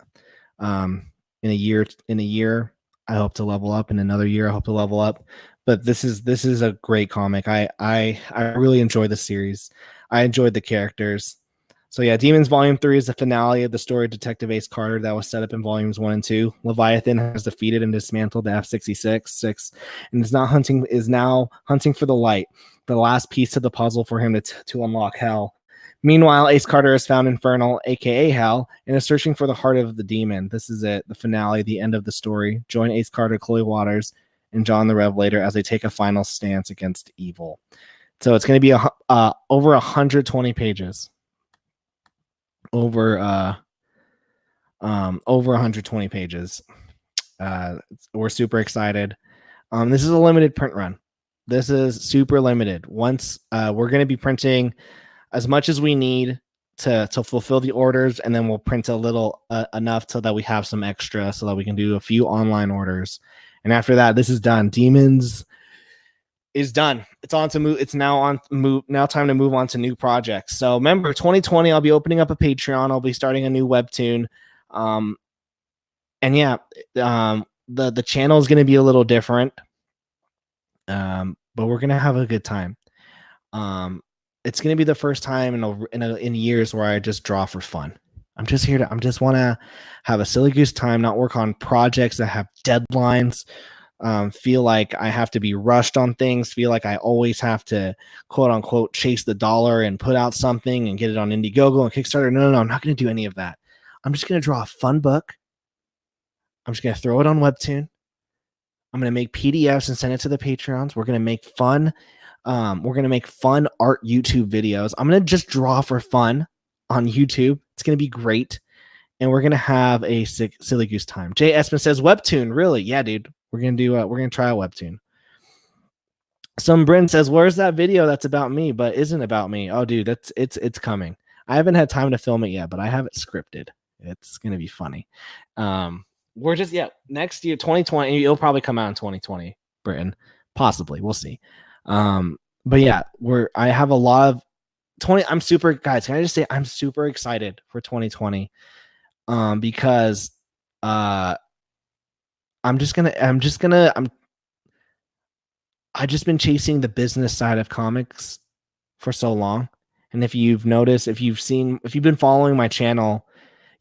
In a year, I hope to level up. In another year, I hope to level up. But this is a great comic. I really enjoy the series. I enjoyed the characters. So yeah, Demons Volume 3 is the finale of the story of Detective Ace Carter that was set up in Volumes 1 and 2. Leviathan has defeated and dismantled the F-66 and is now hunting for the light, the last piece of the puzzle for him to unlock Hell. Meanwhile, Ace Carter has found Infernal, aka Hell, and is searching for the heart of the demon. This is it, the finale, the end of the story. Join Ace Carter, Chloe Waters, and John the Revelator as they take a final stance against evil. So it's going to be over 120 pages. Over 120 pages. We're super excited. This is a limited print run. This is super limited. Once we're going to be printing as much as we need to fulfill the orders, and then we'll print a little enough so that we have some extra so that we can do a few online orders. And after that, this is done. Demons is done. It's on to move. It's now time to move on to new projects. So remember, 2020, I'll be opening up a Patreon. I'll be starting a new webtoon. And yeah, the channel is going to be a little different. But we're going to have a good time. It's going to be the first time in years where I just draw for fun. I'm just want to have a silly goose time, not work on projects that have deadlines. Feel like I have to be rushed on things, feel like I always have to quote unquote chase the dollar and put out something and get it on Indiegogo and Kickstarter. No, I'm not going to do any of that. I'm just going to draw a fun book. I'm just going to throw it on Webtoon. I'm going to make PDFs and send it to the Patreons. We're going to make fun. We're going to make fun art YouTube videos. I'm going to just draw for fun on YouTube. It's going to be great. And we're going to have a silly goose time. Jay Espen says, Webtoon, really? Yeah, dude. We're going to try a Webtoon. Some Bryn says, where's that video that's about me, but isn't about me? Oh, dude, it's coming. I haven't had time to film it yet, but I have it scripted. It's going to be funny. We're just, next year, 2020, it'll probably come out in 2020, Britain. Possibly. We'll see. But yeah, I have a lot of 20. I'm super, guys, can I just say I'm super excited for 2020. Because I've just been chasing the business side of comics for so long. And if you've noticed, if you've been following my channel,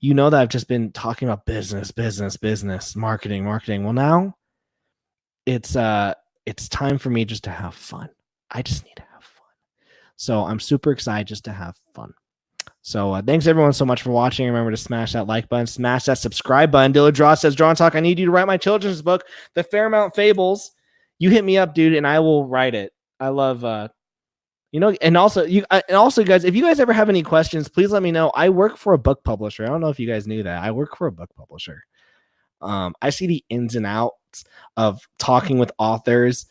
you know that I've just been talking about business, marketing. Well, now it's time for me just to have fun. I just need to have fun. So I'm super excited just to have fun. So thanks everyone so much for watching. Remember to smash that like button, smash that subscribe button. Dilla Draw says, Drawn Talk, I need you to write my children's book, The Fairmount Fables. You hit me up, dude, and I will write it. I love and also guys, if you guys ever have any questions, please let me know. I work for a book publisher. I don't know if you guys knew that. I work for a book publisher. I see the ins and outs of talking with authors,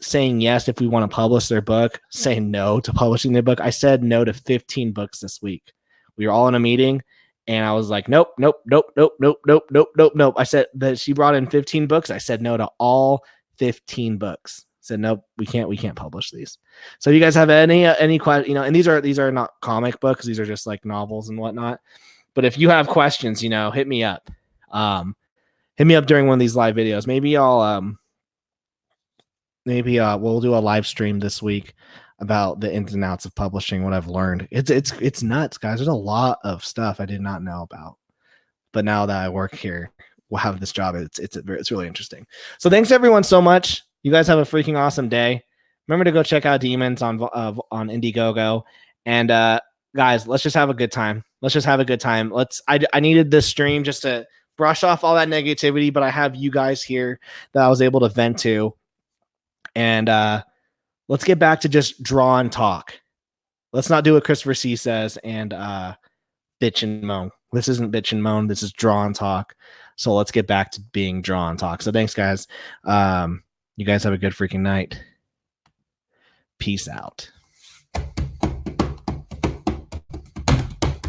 saying yes if we want to publish their book, saying no to publishing their book. I said no to 15 books this week. We were all in a meeting and I was like, nope. I said that she brought in 15 books. I said no to all 15 books. Said nope, we can't publish these. So you guys have any question, and these are not comic books, these are just like novels and whatnot. But if you have questions, hit me up. Hit me up during one of these live videos. Maybe we'll do a live stream this week about the ins and outs of publishing, what I've learned. It's nuts, guys. There's a lot of stuff I did not know about. But now that I work here, we'll have this job. It's really interesting. So thanks everyone so much. You guys have a freaking awesome day. Remember to go check out Demons on Indiegogo. And guys, let's just have a good time. I needed this stream just to brush off all that negativity, but I have you guys here that I was able to vent to. And let's get back to just draw and talk. Let's not do what Christopher C says and bitch and moan. This isn't bitch and moan. This is draw and talk. So let's get back to being draw and talk. So thanks, guys. You guys have a good freaking night. Peace out.